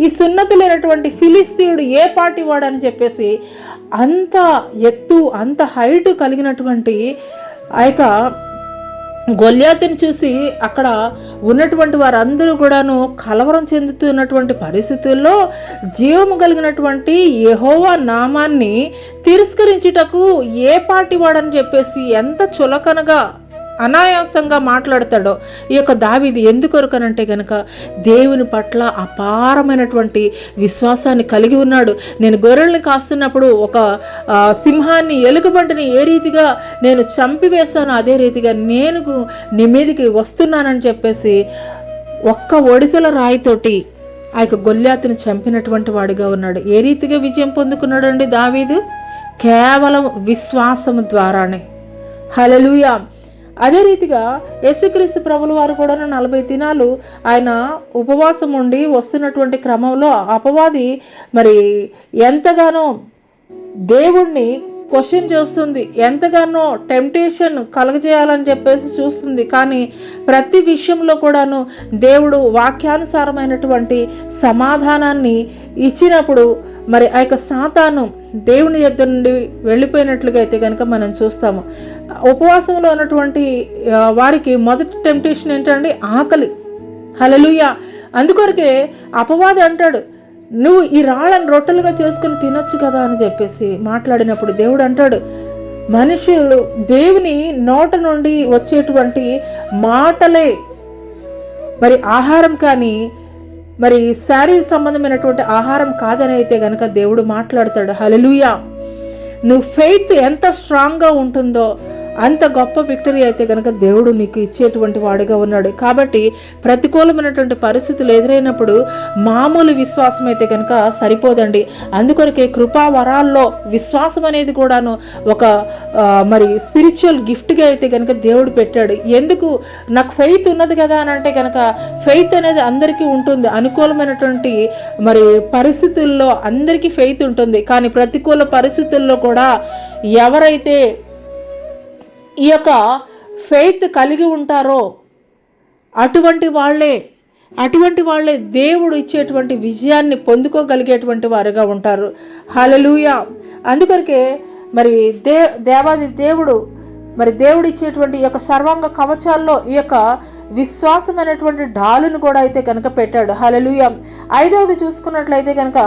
ఈ సున్నతి లేనటువంటి ఫిలిస్తీయుడు ఏ పాటి వాడని చెప్పేసి అంత ఎత్తు అంత హైట్ కలిగినటువంటి ఆ యొక్క గొల్యాతుని చూసి అక్కడ ఉన్నటువంటి వారందరూ కూడాను కలవరం చెందుతున్నటువంటి పరిస్థితుల్లో జీవము కలిగినటువంటి యెహోవా నామాన్ని తిరస్కరించుటకు ఏ పాటి వాడని చెప్పేసి ఎంత చులకనగా అనాయాసంగా మాట్లాడతాడో ఈ యొక్క దావీదు. ఎందుకొరకనంటే గనక దేవుని పట్ల అపారమైనటువంటి విశ్వాసాన్ని కలిగి ఉన్నాడు. నేను గొర్రెల్ని కాస్తున్నప్పుడు ఒక సింహాన్ని ఎలుగుబంటిని ఏ రీతిగా నేను చంపివేస్తానో అదే రీతిగా నేను నీ మీదికి వస్తున్నానని చెప్పేసి ఒక్క ఒడిసెల రాయితోటి ఆ యొక్క గొల్యాతుని చంపినటువంటి వాడిగా ఉన్నాడు. ఏ రీతిగా విజయం పొందుకున్నాడండి దావీదు? కేవలం విశ్వాసము ద్వారానే. హల్లెలూయా. అదే రీతిగా యేసుక్రీస్తు ప్రభుల వారు కూడా 40 దినాలు ఆయన ఉపవాసం ఉండి వస్తున్నటువంటి క్రమంలో అపవాది మరి ఎంతగానో దేవుణ్ణి క్వశ్చన్ చేస్తుంది, ఎంతగానో టెంప్టేషన్ కలగజేయాలని చెప్పేసి చూస్తుంది. కానీ ప్రతి విషయంలో కూడాను దేవుడు వాక్యానుసారమైనటువంటి సమాధానాన్ని ఇచ్చినప్పుడు మరి ఆ యొక్క సాతాను దేవుని యొద్ద నుండి వెళ్ళిపోయినట్లుగా అయితే కనుక మనం చూస్తాము. ఉపవాసంలో ఉన్నటువంటి వారికి మొదటి టెంప్టేషన్ ఏంటంటే ఆకలి. హల్లెలూయా. అందుకొరకే అపవాది అంటాడు, నువ్వు ఈ రాళ్ళని రొట్టెలుగా చేసుకుని తినొచ్చు కదా అని చెప్పేసి మాట్లాడినప్పుడు దేవుడు అంటాడు, మనుషులు దేవుని నోట నుండి వచ్చేటువంటి మాటలే మరి ఆహారం కానీ మరి శారీరక సంబంధమైనటువంటి ఆహారం కాదని అయితే కనుక దేవుడు మాట్లాడతాడు. హల్లెలూయా. నువ్వు ఫెయిత్ ఎంత స్ట్రాంగ్గా ఉంటుందో అంత గొప్ప విక్టరీ అయితే కనుక దేవుడు నీకు ఇచ్చేటువంటి వాడిగా ఉన్నాడు. కాబట్టి ప్రతికూలమైనటువంటి పరిస్థితులు ఎదురైనప్పుడు మామూలు విశ్వాసం అయితే కనుక సరిపోదండి. అందుకొరకే కృపా వరాల్లో విశ్వాసం అనేది కూడాను ఒక మరి స్పిరిచువల్ గిఫ్ట్గా అయితే కనుక దేవుడు పెట్టాడు. ఎందుకు? నాకు ఫెయిత్ ఉన్నది కదా అని అంటే కనుక ఫెయిత్ అనేది అందరికీ ఉంటుంది. అనుకూలమైనటువంటి మరి పరిస్థితుల్లో అందరికీ ఫెయిత్ ఉంటుంది. కానీ ప్రతికూల పరిస్థితుల్లో కూడా ఎవరైతే ఈ యొక్క ఫెయిత్ కలిగి ఉంటారో అటువంటి వాళ్ళే దేవుడు ఇచ్చేటువంటి విజయాన్ని పొందుకోగలిగేటువంటి వారుగా ఉంటారు. హల్లెలూయా. అందుకొరకే మరి దేవాది దేవుడు మరి దేవుడు ఇచ్చేటువంటి ఈ యొక్క సర్వాంగ కవచాల్లో ఈ యొక్క విశ్వాసమైనటువంటి డాలును కూడా అయితే కనుక పెట్టాడు. హల్లెలూయా. 5వది చూసుకున్నట్లయితే కనుక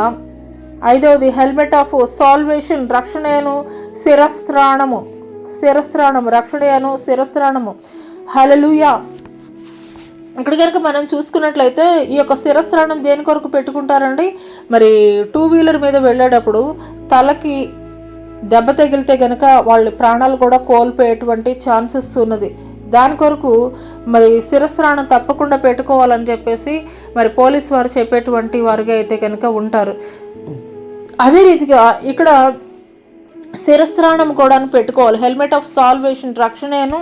5వది హెల్మెట్ ఆఫ్ సాల్వేషన్, రక్షణను శిరస్త్రాణము రక్షణను శిరస్త్రాణము. హల్లెలూయా. ఇక్కడ కనుక మనం చూసుకున్నట్లయితే ఈ యొక్క శిరస్త్రాణం దేని కొరకు పెట్టుకుంటారండి? మరి 2 వీలర్ మీద వెళ్ళేటప్పుడు తలకి దెబ్బ తగిలితే కనుక వాళ్ళ ప్రాణాలు కూడా కోల్పోయేటువంటి ఛాన్సెస్ ఉన్నది. దాని కొరకు మరి శిరస్త్రాణం తప్పకుండా పెట్టుకోవాలని చెప్పేసి మరి పోలీసు వారు చెప్పేటువంటి వారుగా అయితే కనుక ఉంటారు. అదే రీతిగా ఇక్కడ శిరస్త్రాణం కూడా పెట్టుకోవాలి. హెల్మెట్ ఆఫ్ సాల్వేషన్, రక్షణను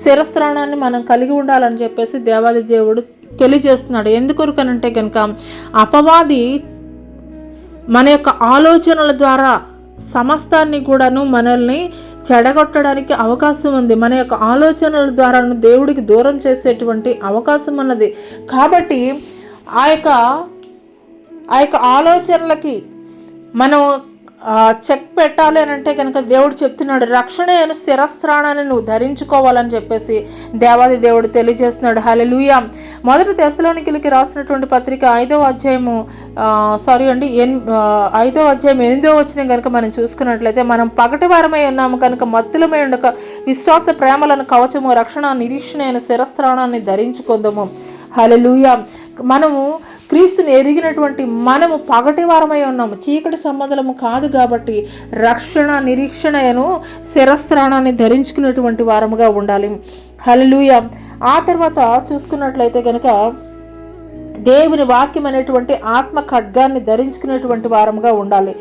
శిరస్త్రాణాన్ని మనం కలిగి ఉండాలని చెప్పేసి దేవాది దేవుడు తెలియజేస్తున్నాడు. ఎందుకొరకనంటే కనుక అపవాది మన యొక్క ఆలోచనల ద్వారా సమస్తాన్ని కూడాను మనల్ని చెడగొట్టడానికి అవకాశం ఉంది. మన యొక్క ఆలోచనల ద్వారా దేవుడికి దూరం చేసేటువంటి అవకాశం ఉన్నది. కాబట్టి ఆ యొక్క ఆలోచనలకి మనం చెక్ పెట్టాలి అని అంటే కనుక దేవుడు చెప్తున్నాడు, రక్షణ అయిన శిరస్త్రాణాన్ని నువ్వు ధరించుకోవాలని చెప్పేసి దేవాది దేవుడు తెలియజేస్తున్నాడు. హల్లెలూయా. 1 తెస్సలోనికీయులకు రాసినటువంటి పత్రిక 5వ అధ్యాయం 8వ వచనం కనుక మనం చూసుకున్నట్లయితే, మనం పగటి వారమై ఉన్నాము కనుక మత్తులమై ఉండక విశ్వాస ప్రేమలను కవచము, రక్షణ నిరీక్షణ అయిన శిరస్త్రాణాన్ని ధరించుకుందాము. హల్లెలూయా. మనము క్రీస్తుని ఎరిగినటువంటి మనము పగటి వారమై ఉన్నాము, చీకటి సంబంధము కాదు. కాబట్టి రక్షణ నిరీక్షణను శిరస్త్రాణాన్ని ధరించుకునేటువంటి వారముగా ఉండాలి. హల్లెలూయా. ఆ తర్వాత చూసుకున్నట్లయితే కనుక దేవుని వాక్యం అనేటువంటి ఆత్మ ఖడ్గాన్ని ధరించుకునేటువంటి వారముగా ఉండాలి.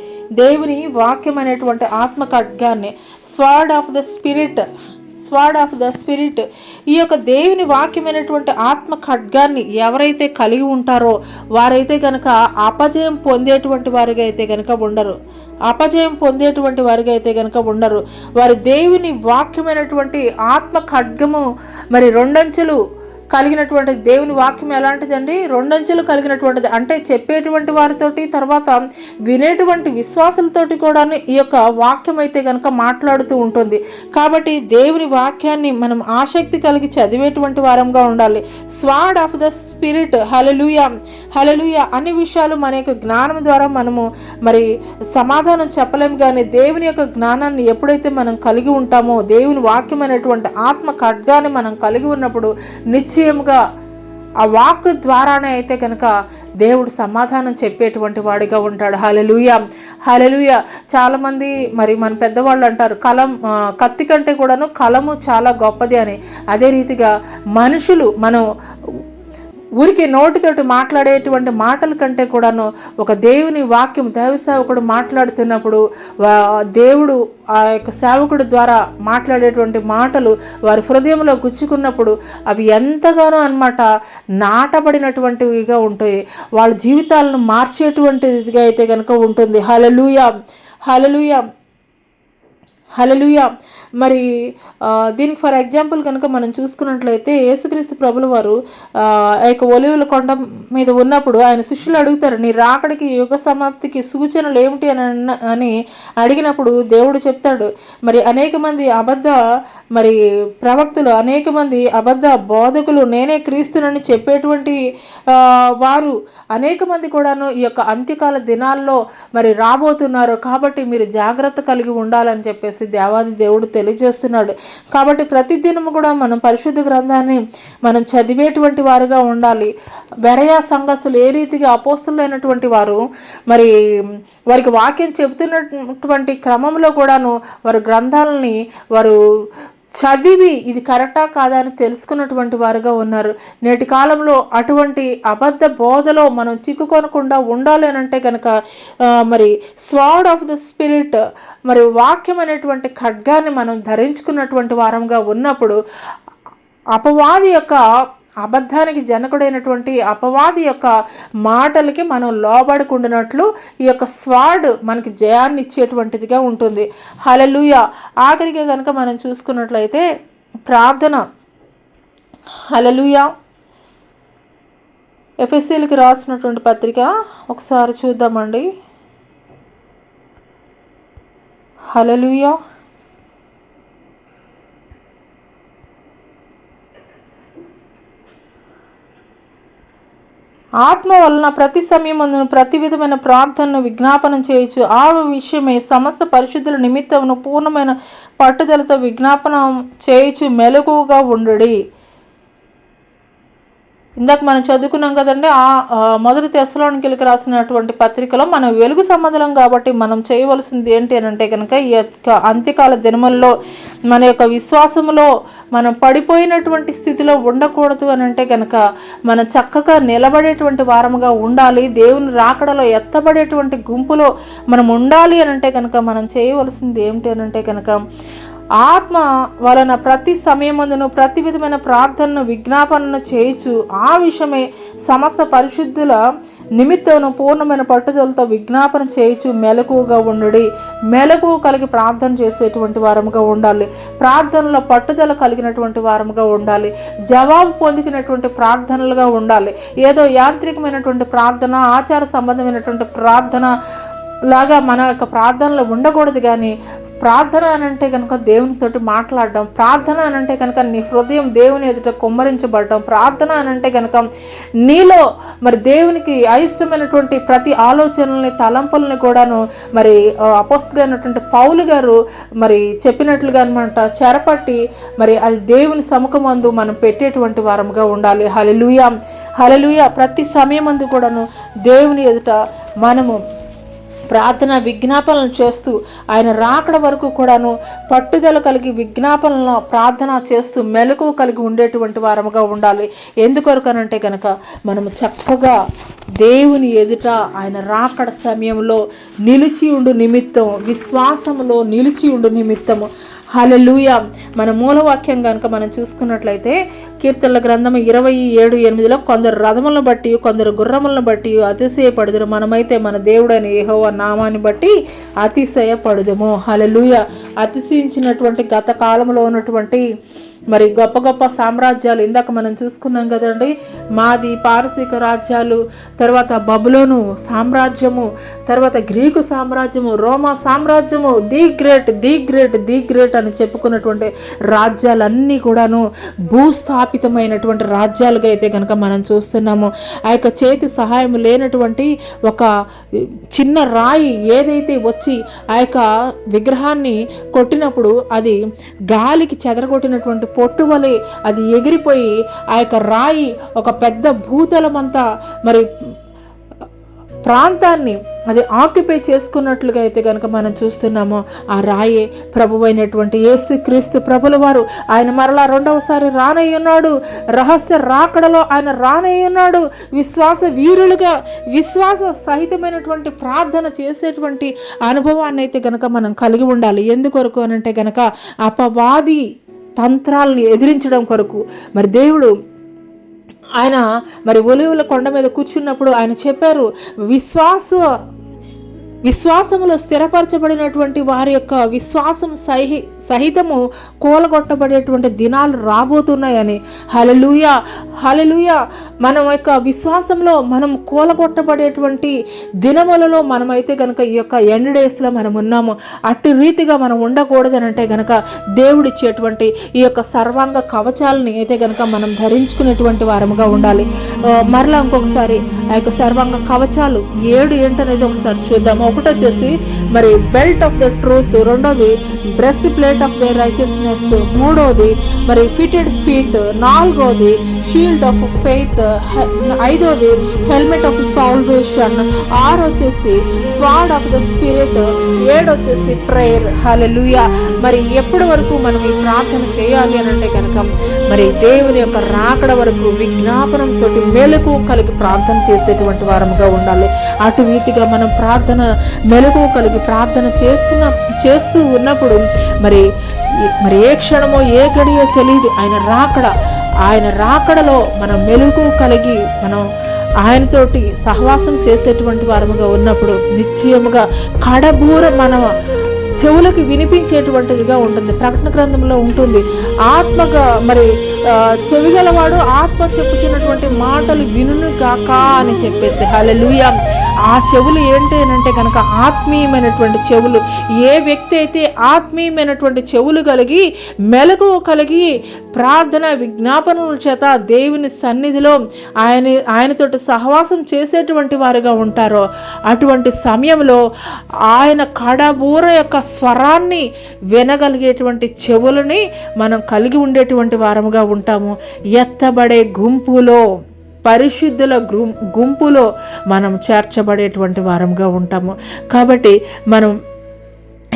దేవుని వాక్యం అనేటువంటి ఆత్మ ఖడ్గాన్ని, స్వర్డ్ ఆఫ్ ద స్పిరిట్, ఈ యొక్క దేవుని వాక్యమైనటువంటి ఆత్మ ఖడ్గాన్ని ఎవరైతే కలిగి ఉంటారో వారైతే కనుక అపజయం పొందేటువంటి వారిగా అయితే కనుక ఉండరు. వారి దేవుని వాక్యమైనటువంటి ఆత్మ ఖడ్గము మరి 2 అంచెలు కలిగినటువంటి దేవుని వాక్యం ఎలాంటిదండి? రెండంచెలు కలిగినటువంటిది. అంటే చెప్పేటువంటి వారితోటి, తర్వాత వినేటువంటి విశ్వాసులతోటి కూడా ఈ యొక్క వాక్యం అయితే కనుక మాట్లాడుతూ ఉంటుంది. కాబట్టి దేవుని వాక్యాన్ని మనం ఆసక్తి కలిగి చదివేటువంటి వారంగా ఉండాలి. స్వార్డ్ ఆఫ్ ద స్పిరిట్, హల్లెలూయా హల్లెలూయా. అన్ని విషయాలు మన యొక్క జ్ఞానం ద్వారా మనము మరి సమాధానం చెప్పలేము, కానీ దేవుని యొక్క జ్ఞానాన్ని ఎప్పుడైతే మనం కలిగి ఉంటామో, దేవుని వాక్యం అనేటువంటి ఆత్మ ఖడ్గాన్ని మనం కలిగి ఉన్నప్పుడు నిశ్చయముగా ఆ వాక్ ద్వారానే అయితే కనుక దేవుడు సమాధానం చెప్పేటువంటి వాడిగా ఉంటాడు. హల్లెలూయా హల్లెలూయా. చాలామంది మరి మన పెద్దవాళ్ళు అంటారు, కత్తి కంటే కూడాను కలము చాలా గొప్పది అని. అదే రీతిగా మనుషులు మనం ఊరికి నోటితోటి మాట్లాడేటువంటి మాటల కంటే కూడాను ఒక దేవుని వాక్యం, దైవ సేవకుడు మాట్లాడుతున్నప్పుడు దేవుడు ఆ యొక్క సేవకుడు ద్వారా మాట్లాడేటువంటి మాటలు వారి హృదయంలో గుచ్చుకున్నప్పుడు అవి ఎంతగానో అన్నమాట నాటబడినటువంటివిగా ఉంటాయి. వాళ్ళ జీవితాలను మార్చేటువంటిదిగా అయితే కనుక ఉంటుంది. హల్లెలూయా హల్లెలూయా హల్లెలూయా. మరి దీనికి ఫర్ ఎగ్జాంపుల్ కనుక మనం చూసుకున్నట్లయితే యేసుక్రీస్తు ప్రభుల వారు ఆ యొక్క ఒలీవల కొండ మీద ఉన్నప్పుడు ఆయన శిష్యులు అడుగుతారు, నీ రాకడికి యుగ సమాప్తికి సూచనలు ఏమిటి అని అడిగినప్పుడు దేవుడు చెప్తాడు, మరి అనేక మంది మరి ప్రవక్తలు, అనేక మంది అబద్ధ బోధకులు నేనే క్రీస్తునని చెప్పేటువంటి వారు అనేక మంది కూడాను ఈ యొక్క అంత్యకాల దినాల్లో మరి రాబోతున్నారు. కాబట్టి మీరు జాగ్రత్త కలిగి ఉండాలని చెప్పేసి దేవాది దేవుడు తెలియజేస్తున్నాడు. కాబట్టి ప్రతిదినము కూడా మనం పరిశుద్ధ గ్రంథాన్ని మనం చదివేటువంటి వారుగా ఉండాలి. బెరయా సంఘస్థులు ఏ రీతిగా అపోస్తులైనటువంటి వారు మరి వారికి వాక్యం చెబుతున్నటువంటి క్రమంలో కూడాను వారు గ్రంథాలని వారు చదివి ఇది కరెక్టా కాదా అని తెలుసుకున్నటువంటి వారుగా ఉన్నారు. నేటి కాలంలో అటువంటి అబద్ధ బోధలో మనం చిక్కుకొనకుండా ఉండాలి అని అంటే కనుక మరి స్వార్డ్ ఆఫ్ ద స్పిరిట్, మరి వాక్యం అనేటువంటి ఖడ్గాన్ని మనం ధరించుకున్నటువంటి వారంగా ఉన్నప్పుడు అపవాది యొక్క అబద్ధానికి జనకుడైనటువంటి అపవాది యొక్క మాటలకి మనం లోబడకుండానట్లు ఈ యొక్క స్వార్డ్ మనకి జయాన్ని ఇచ్చేటువంటిదిగా ఉంటుంది. హల్లెలూయా. ఆఖరికి కనుక మనం చూసుకున్నట్లయితే ప్రార్థన. హల్లెలూయా. ఎఫెసీయులకు రాసినటువంటి పత్రిక ఒకసారి చూద్దామండి. హల్లెలూయా. ఆత్మ వలన ప్రతి సమయమందును ప్రతి విధమైన ప్రార్థనను విజ్ఞాపనం చేయొచ్చు. ఆ విషయమై సమస్త పరిశుద్ధుల నిమిత్తమును పూర్ణమైన పట్టుదలతో విజ్ఞాపనం చేయొచ్చు. మెలకువగా ఉండుడి. ఇందాక మనం చదువుకున్నాం కదండి, మొదటి తెస్సలోనికీయులకు రాసినటువంటి పత్రికలో మనం వెలుగు సంబంధం కాబట్టి మనం చేయవలసింది ఏంటి అని అంటే కనుక ఈ యొక్క అంత్యకాల దినముల్లో మన యొక్క విశ్వాసములో మనం పడిపోయినటువంటి స్థితిలో ఉండకూడదు అని అంటే కనుక మనం చక్కగా నిలబడేటువంటి వారముగా ఉండాలి. దేవుని రాకడలో ఎత్తబడేటువంటి గుంపులో మనం ఉండాలి అని అంటే కనుక మనం చేయవలసింది ఏమిటి అని అంటే కనుక ఆత్మ వలన ప్రతి సమయమందును ప్రతి విధమైన ప్రార్థనను విజ్ఞాపనను చేయొచ్చు. ఆ విషయమే సమస్త పరిశుద్ధుల నిమిత్తమును పూర్ణమైన పట్టుదలతో విజ్ఞాపన చేయొచ్చు. మెలకువగా ఉండుడి. మెలకువ కలిగి ప్రార్థన చేసేటువంటి వారముగా ఉండాలి. ప్రార్థనలో పట్టుదల కలిగినటువంటి వారముగా ఉండాలి. జవాబు పొందినటువంటి ప్రార్థనలుగా ఉండాలి. ఏదో యాంత్రికమైనటువంటి ప్రార్థన, ఆచార సంబంధమైనటువంటి ప్రార్థన లాగా మన యొక్క ప్రార్థనలో ఉండకూడదు. కానీ ప్రార్థన అనంటే కనుక దేవునితోటి మాట్లాడడం, ప్రార్థన అనంటే కనుక నీ హృదయం దేవుని ఎదుట కుమ్మరించబడడం, ప్రార్థన అనంటే కనుక నీలో మరి దేవునికి అయిష్టమైనటువంటి ప్రతి ఆలోచనల్ని, తలంపుల్ని కూడాను మరి అపోస్తలుడైనటువంటి పౌలు గారు మరి చెప్పినట్లుగా అనమాట చెరపట్టి మరి అది దేవుని సముఖమందు మనం పెట్టేటువంటి వారముగా ఉండాలి. హల్లెలూయా హల్లెలూయా. ప్రతి సమయమందు కూడాను దేవుని ఎదుట మనము ప్రార్థన విజ్ఞాపనలు చేస్తూ ఆయన రాకడ వరకు కూడాను పట్టుదల కలిగి విజ్ఞాపనలను ప్రార్థన చేస్తూ మెలకువ కలిగి ఉండేటువంటి వారముగా ఉండాలి. ఎందుకొరకనంటే కనుక మనము చక్కగా దేవుని ఎదుట ఆయన రాకడ సమయంలో నిలిచి ఉండు నిమిత్తం, విశ్వాసములో నిలిచి ఉండు నిమిత్తము. హల్లెలూయా. మన మూలవాక్యం కనుక మనం చూసుకున్నట్లయితే కీర్తనల గ్రంథము 27:8 కొందరు రథములను బట్టి కొందరు గుర్రములను బట్టి అతిశయపడుదురు, మనమైతే మన దేవుడైన యెహోవా నామాన్ని బట్టి అతిశయపడుదుము. హల్లెలూయా. అతిశయించినటువంటి గత కాలంలో ఉన్నటువంటి మరి గొప్ప గొప్ప సామ్రాజ్యాలు ఇందాక మనం చూసుకున్నాం కదండి. మాది పారసీక రాజ్యాలు, తర్వాత బబులోను సామ్రాజ్యము, తర్వాత గ్రీకు సామ్రాజ్యము, రోమా సామ్రాజ్యము, the great the great the great అని చెప్పుకున్నటువంటి రాజ్యాలన్నీ కూడాను భూస్థాపితమైనటువంటి రాజ్యాలుగా అయితే కనుక మనం చూస్తున్నాము. ఆ యొక్క చేతి సహాయం లేనటువంటి ఒక చిన్న రాయి ఏదైతే వచ్చి ఆ యొక్క విగ్రహాన్ని కొట్టినప్పుడు అది గాలికి చెదరగొట్టినటువంటి పొట్టు వలె అది ఎగిరిపోయి ఆ యొక్క రాయి ఒక పెద్ద భూతలమంతా మరి ప్రాంతాన్ని అది ఆక్యుపై చేసుకున్నట్లుగా అయితే కనుక మనం చూస్తున్నాము. ఆ రాయే ప్రభువైనటువంటి యేసుక్రీస్తు ప్రభుల వారు. ఆయన మరలా రెండవసారి రానయ్యున్నాడు. రహస్య రాకడలో ఆయన రానయ్యున్నాడు. విశ్వాస వీరులుగా విశ్వాస సహితమైనటువంటి ప్రార్థన చేసేటువంటి అనుభవాన్ని అయితే కనుక మనం కలిగి ఉండాలి. ఎందుకొరకు అనంటే కనుక అపవాది తంత్రాలను ఎదిరించడం కొరకు. మరి దేవుడు ఆయన మరి ఒలీవల కొండ మీద కూర్చున్నప్పుడు ఆయన చెప్పారు, విశ్వాసములో స్థిరపరచబడినటువంటి వారి యొక్క విశ్వాసం సహితము కూలగొట్టబడేటువంటి దినాలు రాబోతున్నాయని. హల్లెలూయా హల్లెలూయా. మన యొక్క విశ్వాసంలో మనం కూలగొట్టబడేటువంటి దినములలో మనమైతే కనుక ఈ యొక్క ఎండ్ డేస్లో మనం ఉన్నాము. అటు రీతిగా మనం ఉండకూడదని అంటే కనుక దేవుడిచ్చేటువంటి ఈ యొక్క సర్వాంగ కవచాలని అయితే కనుక మనం ధరించుకునేటువంటి వారముగా ఉండాలి. మరలా ఇంకొకసారి ఆ యొక్క సర్వాంగ కవచాలు 7 ఏంటనేది ఒకసారి చూద్దాము. ఒకటి వచ్చేసి మరి బెల్ట్ ఆఫ్ ద ట్రూత్, రెండోది breast plate of the righteousness, మూడోది మరి ఫిటెడ్ ఫీట్, నాలుగోది షీల్డ్ ఆఫ్ ఫెయిత్, ఐదోది హెల్మెట్ ఆఫ్ సాల్వేషన్, 6 వచ్చేసి స్వార్డ్ ఆఫ్ ద స్పిరిట్, 7 వచ్చేసి ప్రేయర్. హల్లెలూయా. మరి ఎప్పటి వరకు మనం ఈ ప్రార్థన చేయాలి అని అంటే కనుక మరి దేవుని యొక్క రాకడ వరకు విజ్ఞాపనంతో మెలకు కలిగి ప్రార్థన చేసేటువంటి వారముగా ఉండాలి. అటు రీతిగా మనం ప్రార్థన మెలకు కలిగి ప్రార్థన చేస్తూ ఉన్నప్పుడు మరి ఏ క్షణమో ఏ గడియో తెలియదు. ఆయన రాకడలో మనం మెలకు కలిగి మనం ఆయనతోటి సహవాసం చేసేటువంటి వారముగా ఉన్నప్పుడు నిశ్చయముగా కడబూర మన చెవులకు వినిపించేటువంటిదిగా ఉంటుంది. ప్రకటన గ్రంథంలో ఉంటుంది, ఆత్మగా మరి చెవిగలవాడు ఆత్మ చెప్పుచున్నటువంటి మాటలు వినును గాక అని చెప్పేసి. హల్లెలూయా. ఆ చెవులు ఏంటి అంటే కనుక ఆత్మీయమైనటువంటి చెవులు. ఏ వ్యక్తి అయితే ఆత్మీయమైనటువంటి చెవులు కలిగి మెలకువ కలిగి ప్రార్థన విజ్ఞాపనల చేత దేవుని సన్నిధిలో ఆయనతోటి సహవాసం చేసేటువంటి వారుగా ఉంటారో అటువంటి సమయంలో ఆయన కడబూర యొక్క స్వరాన్ని వినగలిగేటువంటి చెవులని మనం కలిగి ఉండేటువంటి వారముగా ఉంటాము. ఎత్తబడే గుంపులో, పరిశుద్ధుల గుంపులో మనం చేర్చబడేటువంటి వారంగా ఉంటాము. కాబట్టి మనం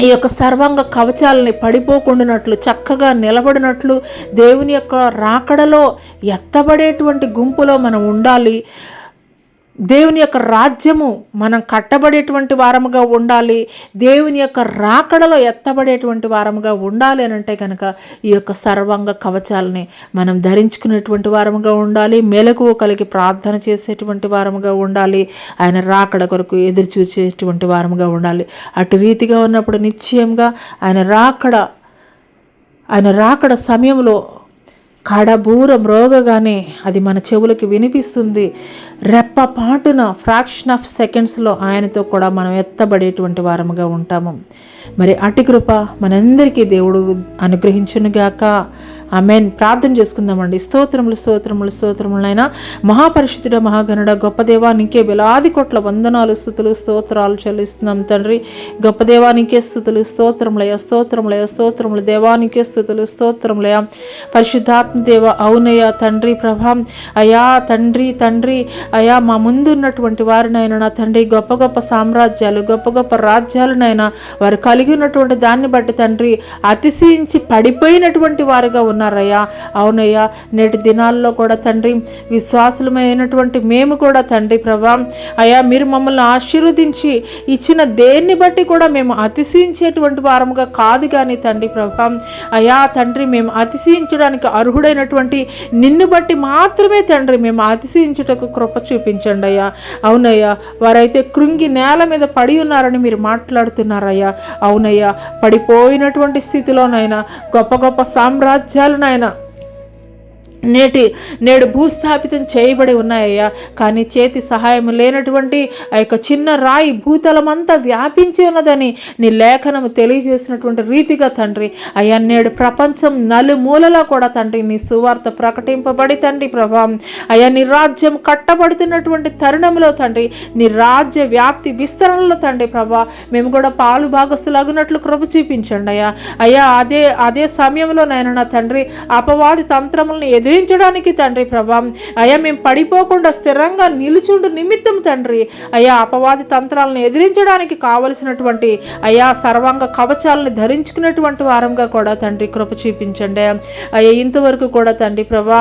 ఈ యొక్క సర్వాంగ కవచాలని పడిపోకుండానట్లు, చక్కగా నిలబడినట్లు దేవుని యొక్క రాకడలో ఎత్తబడేటువంటి గుంపులో మనం ఉండాలి. దేవుని యొక్క రాజ్యము మనం కట్టబడేటువంటి వారముగా ఉండాలి. దేవుని యొక్క రాకడలో ఎత్తబడేటువంటి వారముగా ఉండాలి అని అంటే కనుక ఈ యొక్క సర్వాంగ కవచాలని మనం ధరించుకునేటువంటి వారముగా ఉండాలి. మెలకువ కలిగి ప్రార్థన చేసేటువంటి వారముగా ఉండాలి. ఆయన రాకడ కొరకు ఎదురు చూసేటువంటి వారముగా ఉండాలి. అటు రీతిగా ఉన్నప్పుడు నిశ్చయంగా ఆయన రాకడ సమయంలో కడబూర మ్రోగగానే అది మన చెవులకి వినిపిస్తుంది. రెప్పపాటున ఫ్రాక్షన్ ఆఫ్ సెకండ్స్లో ఆయనతో కూడా మనం ఎత్తబడేటువంటి వారముగా ఉంటాము. మరి అటు కృప మనందరికీ దేవుడు అనుగ్రహించునుగాక. ఆమేన్. ప్రార్థన చేసుకుందామండి. స్తోత్రములు స్తోత్రములు స్తోత్రములైనా మహాపరిశుద్ధుడ మహాగణుడ గొప్ప దేవా, నీకే వేలాది కోట్ల వందనాలు స్తుతులు స్తోత్రాలు చెల్లిస్తున్నాం తండ్రి. గొప్ప దేవా, నీకే స్తుతులు స్తోత్రములయ స్తోత్రములయ స్తోత్రములు దేవా, నీకే స్తుతులు స్తోత్రములయ. పరిశుద్ధాత్మ దేవ, అవునయ్యా తండ్రి ప్రభా, అయా తండ్రి అయా మా ముందు ఉన్నటువంటి వారినైనా నా తండ్రి గొప్ప గొప్ప సామ్రాజ్యాలు, గొప్ప గొప్ప రాజ్యాలనైనా వారు కలిగి ఉన్నటువంటి దాన్ని బట్టి తండ్రి అతిశయించి పడిపోయినటువంటి వారుగా ఉన్నారయ్యా. అవునయ్యా, నేటి దినాల్లో కూడా తండ్రి విశ్వాసులమైనటువంటి మేము కూడా తండ్రి ప్రభా, అయా మీరు మమ్మల్ని ఆశీర్వదించి ఇచ్చిన దేన్ని బట్టి కూడా మేము అతిశయించేటువంటి వారముగా కాదు కానీ తండ్రి ప్రభా, అయా తండ్రి మేము అతిశయించడానికి అర్హుడైనటువంటి నిన్ను బట్టి మాత్రమే తండ్రి మేము అతిశయించుటకు కృప చూపించండి అయ్యా. అవునయ్యా, వారైతే కృంగి నేల మీద పడి ఉన్నారని మీరు మాట్లాడుతున్నారయ్యా. అవునయ్యా, పడిపోయినటువంటి స్థితిలోనైనా గొప్ప గొప్ప సామ్రాజ్యాలు దేశాలు నాయన నేడు భూస్థాపితం చేయబడి ఉన్నాయ్యా. కానీ చేతి సహాయం లేనటువంటి ఆ యొక్క చిన్న రాయి భూతలమంతా వ్యాపించి ఉన్నదని నీ లేఖనము తెలియజేసినటువంటి రీతిగా తండ్రి అయ్యా, నేడు ప్రపంచం నలుమూలలో కూడా తండ్రి నీ సువార్త ప్రకటింపబడి తండ్రి ప్రభా అయ్యా, నీ రాజ్యం కట్టబడుతున్నటువంటి తరుణంలో తండ్రి నీ రాజ్య వ్యాప్తి విస్తరణలో తండ్రి ప్రభా మేము కూడా పాలు భాగస్తులగునట్లు కృప చూపించండి అయ్యా. అయ్యా, అదే సమయంలో నా తండ్రి అపవాది తంత్రములను ఎదిరించడానికి తండ్రి ప్రభా అయ్యా, మేము పడిపోకుండా స్థిరంగా నిలుచుండు నిమిత్తం తండ్రి అయ్యా, అపవాది తంత్రాలను ఎదిరించడానికి కావలసినటువంటి అయ్యా సర్వాంగ కవచాలను ధరించుకున్నటువంటి వారంగా కూడా తండ్రి కృప చూపించండి అయ్యా. ఇంతవరకు కూడా తండ్రి ప్రభా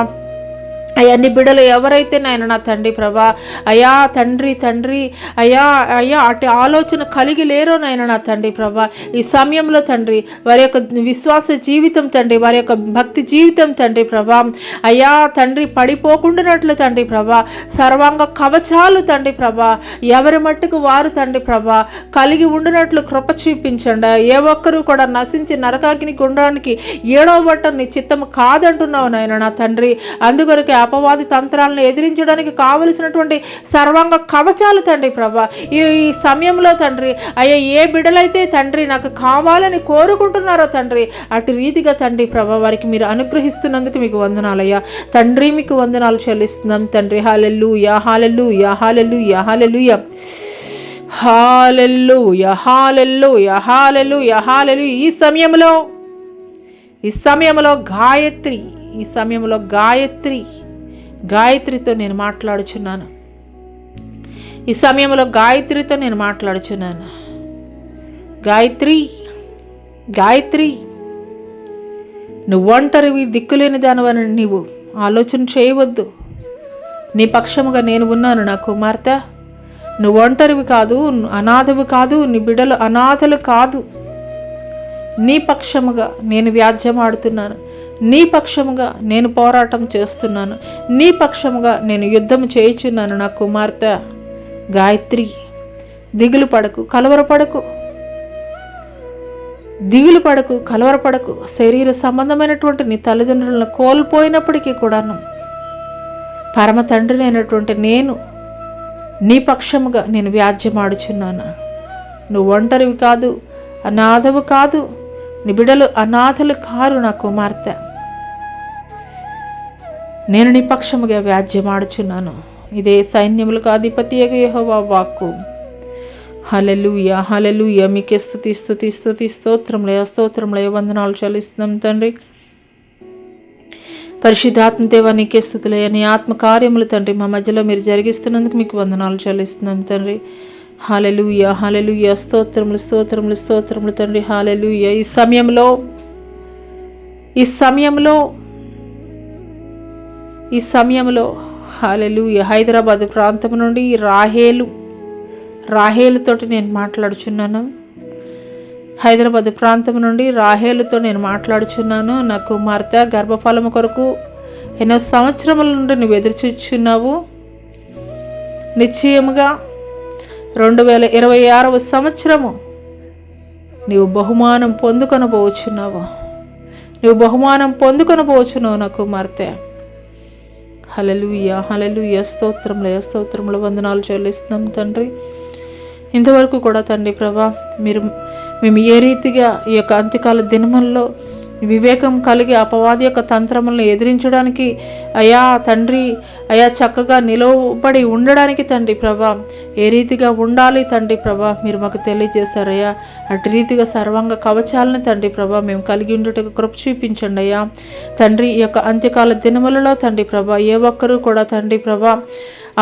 అయ్యా, నీ బిడ్డలు ఎవరైతే నా తండ్రి ప్రభా అయ్యా తండ్రి అయ్యా అటు ఆలోచన కలిగి లేరో నా తండ్రి ప్రభా ఈ సమయంలో తండ్రి వారి యొక్క విశ్వాస జీవితం తండ్రి వారి యొక్క భక్తి జీవితం తండ్రి ప్రభా అయ్యా తండ్రి పడిపోకుండానట్లు తండ్రి ప్రభా సర్వాంగ కవచాలు తండ్రి ప్రభా ఎవరి మట్టుకు వారు తండ్రి ప్రభా కలిగి ఉండినట్లు కృప చూపించండి. ఏ ఒక్కరూ కూడా నశించి నరకాగ్నికి ఉండడానికి 7వ బట్ట నీ చిత్తము కాదంటున్నావు నా తండ్రి. అందుకొరకు అపవాది తంత్రాలను ఎదిరించడానికి కావలసినటువంటి సర్వాంగ కవచాలు తండ్రి ప్రభా ఈ సమయంలో తండ్రి అయ్యా, ఏ బిడ్డలైతే తండ్రి నాకు కావాలని కోరుకుంటున్నారో తండ్రి అటు రీతిగా తండ్రి ప్రభా వారికి మీరు అనుగ్రహిస్తున్నందుకు మీకు వందనాలయ్యా తండ్రి. మీకు వందనాలు చెల్లిస్తున్నాం తండ్రి. హల్లెలూయా హల్లెలూయా హల్లెలూయా హల్లెలూయా హల్లెలూయా హల్లెలూయా హల్లెలూయా హల్లెలూయా. ఈ సమయంలో గాయత్రితో నేను మాట్లాడుచున్నాను. ఈ సమయంలో గాయత్రితో నేను మాట్లాడుచున్నాను. గాయత్రి నువ్వు ఒంటరివి దిక్కులేని దానివని నీవు ఆలోచన చేయవద్దు. నీ పక్షముగా నేను ఉన్నాను నా కుమార్తె. నువ్వు ఒంటరివి కాదు, అనాథవి కాదు, నీ బిడ్డలు అనాథలు కాదు. నీ పక్షముగా నేను వ్యాజ్యమాడుతున్నాను. నీ పక్షముగా నేను పోరాటం చేస్తున్నాను. నీ పక్షముగా నేను యుద్ధం చేయుచున్నాను నా కుమార్తె. గాయత్రి, దిగులు పడకు, కలవరపడకు. శరీర సంబంధమైనటువంటి నీ తల్లిదండ్రులను కోల్పోయినప్పటికీ కూడాను పరమ తండ్రి అయినటువంటి నేను నీ పక్షముగా నేను వ్యాజ్యమాడుచున్నాను. నువ్వు ఒంటరివి కాదు, అనాథవు కాదు, నీ బిడ్డలు అనాథలు కారు నా కుమార్తె. నేను నీ పక్షముగా వ్యాజ్యమాడుచున్నాను. ఇదే సైన్యములకు అధిపతియగు యెహోవా వాక్కు. హల్లెలూయా హల్లెలూయా. మీకే స్తుతి స్తోత్రములే వందనాలు చెల్లిస్తున్నాం తండ్రి. పరిశుద్ధాత్మ దేవా నీకే స్తుతులయ్యా. నీ ఆత్మ కార్యములు తండ్రి మా మధ్యలో మీరు జరిగిస్తున్నందుకు మీకు వందనాలు చెల్లిస్తున్నాం తండ్రి. హల్లెలూయా హల్లెలూయా. స్తోత్రములు తండ్రి. హల్లెలూయా. ఈ సమయంలో హల్లెలూయా హైదరాబాద్ ప్రాంతం నుండి రాహేలుతోటి నేను మాట్లాడుచున్నాను. హైదరాబాద్ ప్రాంతం నుండి రాహేలుతో నేను మాట్లాడుచున్నాను. నా కుమార్తె గర్భఫలము కొరకు ఎన్నో సంవత్సరముల నుండి నువ్వు ఎదురుచూచున్నావు. నిశ్చయముగా 2026వ సంవత్సరము నీవు బహుమానం పొందుకొనబోచున్నావు నా కుమార్తె. హల్లెలూయా హల్లెలూయా. స్తోత్రములు వందనాలు చెల్లిస్తున్నాం తండ్రి. ఇంతవరకు కూడా తండ్రి ప్రభా మేము ఏ రీతిగా ఈ యొక్క అంత్యకాల దినముల్లో వివేకం కలిగి అపవాది యొక్క తంత్రములను ఎదిరించడానికి అయా తండ్రి అయా చక్కగా నిలవబడి ఉండడానికి తండ్రి ప్రభా ఏ రీతిగా ఉండాలి తండ్రి ప్రభా మీరు మాకు తెలియజేశారయ్యా. అటు రీతిగా సర్వాంగ కవచాలను తండ్రి ప్రభా మేము కలిగి ఉండటకు కృప చూపించండి అయ్యా తండ్రి. ఈ యొక్క అంత్యకాల దినములలో తండ్రి ప్రభా ఏ ఒక్కరూ కూడా తండ్రి ప్రభా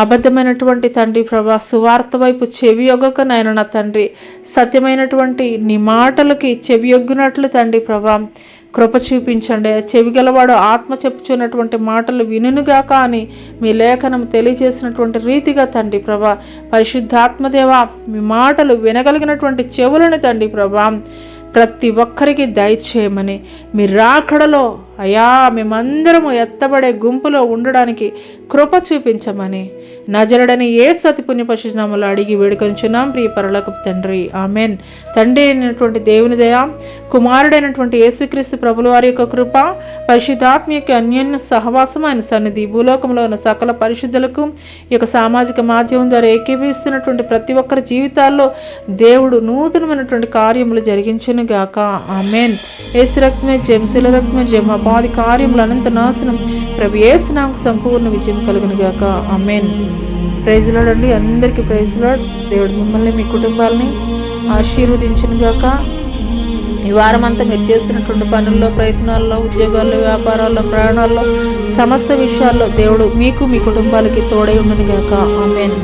అబద్ధమైనటువంటి తండ్రి ప్రభా సువార్త వైపు చెవియొగ్గక నాయన నా తండ్రి సత్యమైనటువంటి నీ మాటలకి చెవియొగ్గునట్లు తండ్రి ప్రభా కృప చూపించండి. చెవిగలవాడు ఆత్మ చెప్పుచున్నటువంటి మాటలు వినుగాక అని మీ లేఖనం తెలియజేసినటువంటి రీతిగా తండ్రి ప్రభా పరిశుద్ధాత్మదేవా మీ మాటలు వినగలిగినటువంటి చెవులను తండ్రి ప్రభా ప్రతి ఒక్కరికి దయచేయమని మీ రాకడలో అయ్యా మేమందరము ఎత్తబడే గుంపులో ఉండడానికి కృప చూపించమని నజరుడని యేసు అతి పుణ్య పరిశుద్ధనామములో అడిగి వేడుకొనిచున్నాం ప్రియ పరలోకపు తండ్రి, ఆమెన్. తండ్రి అయినటువంటి దేవుని దయ, కుమారుడైనటువంటి యేసుక్రీస్తు ప్రభుల వారి యొక్క కృప, పరిశుద్ధాత్మ యొక్క అన్యోన్య సహవాసం, ఆయన సన్నిధి, భూలోకంలో ఉన్న సకల పరిశుద్ధులకు ఈ యొక్క సామాజిక మాధ్యమం ద్వారా ఏకీభవిస్తున్నటువంటి ప్రతి ఒక్కరి జీవితాల్లో దేవుడు నూతనమైనటువంటి కార్యములు జరిగించును గాక. ఆమెన్. యేసు రక్తమే జయం, శిల రక్తమే జయం, అపాది కార్యములు అనంత నాశనం, ప్రభు యేసు నామముకు సంపూర్ణ విజయం కలుగును గాక. ఆమెన్. ప్రైజ్ లార్డ్ అండి, అందరికీ ప్రైజ్ లార్డ్. దేవుడు మిమ్మల్ని మీ కుటుంబాలని ఆశీర్వదించును గాక. ఈ వారం అంతా మీరు చేస్తున్నటువంటి పనుల్లో, ప్రయత్నాల్లో, ఉద్యోగాల్లో, వ్యాపారాల్లో, ప్రయాణాల్లో, సమస్త విషయాల్లో దేవుడు మీకు మీ కుటుంబాలకి తోడై ఉండును గాక. ఆమెన్.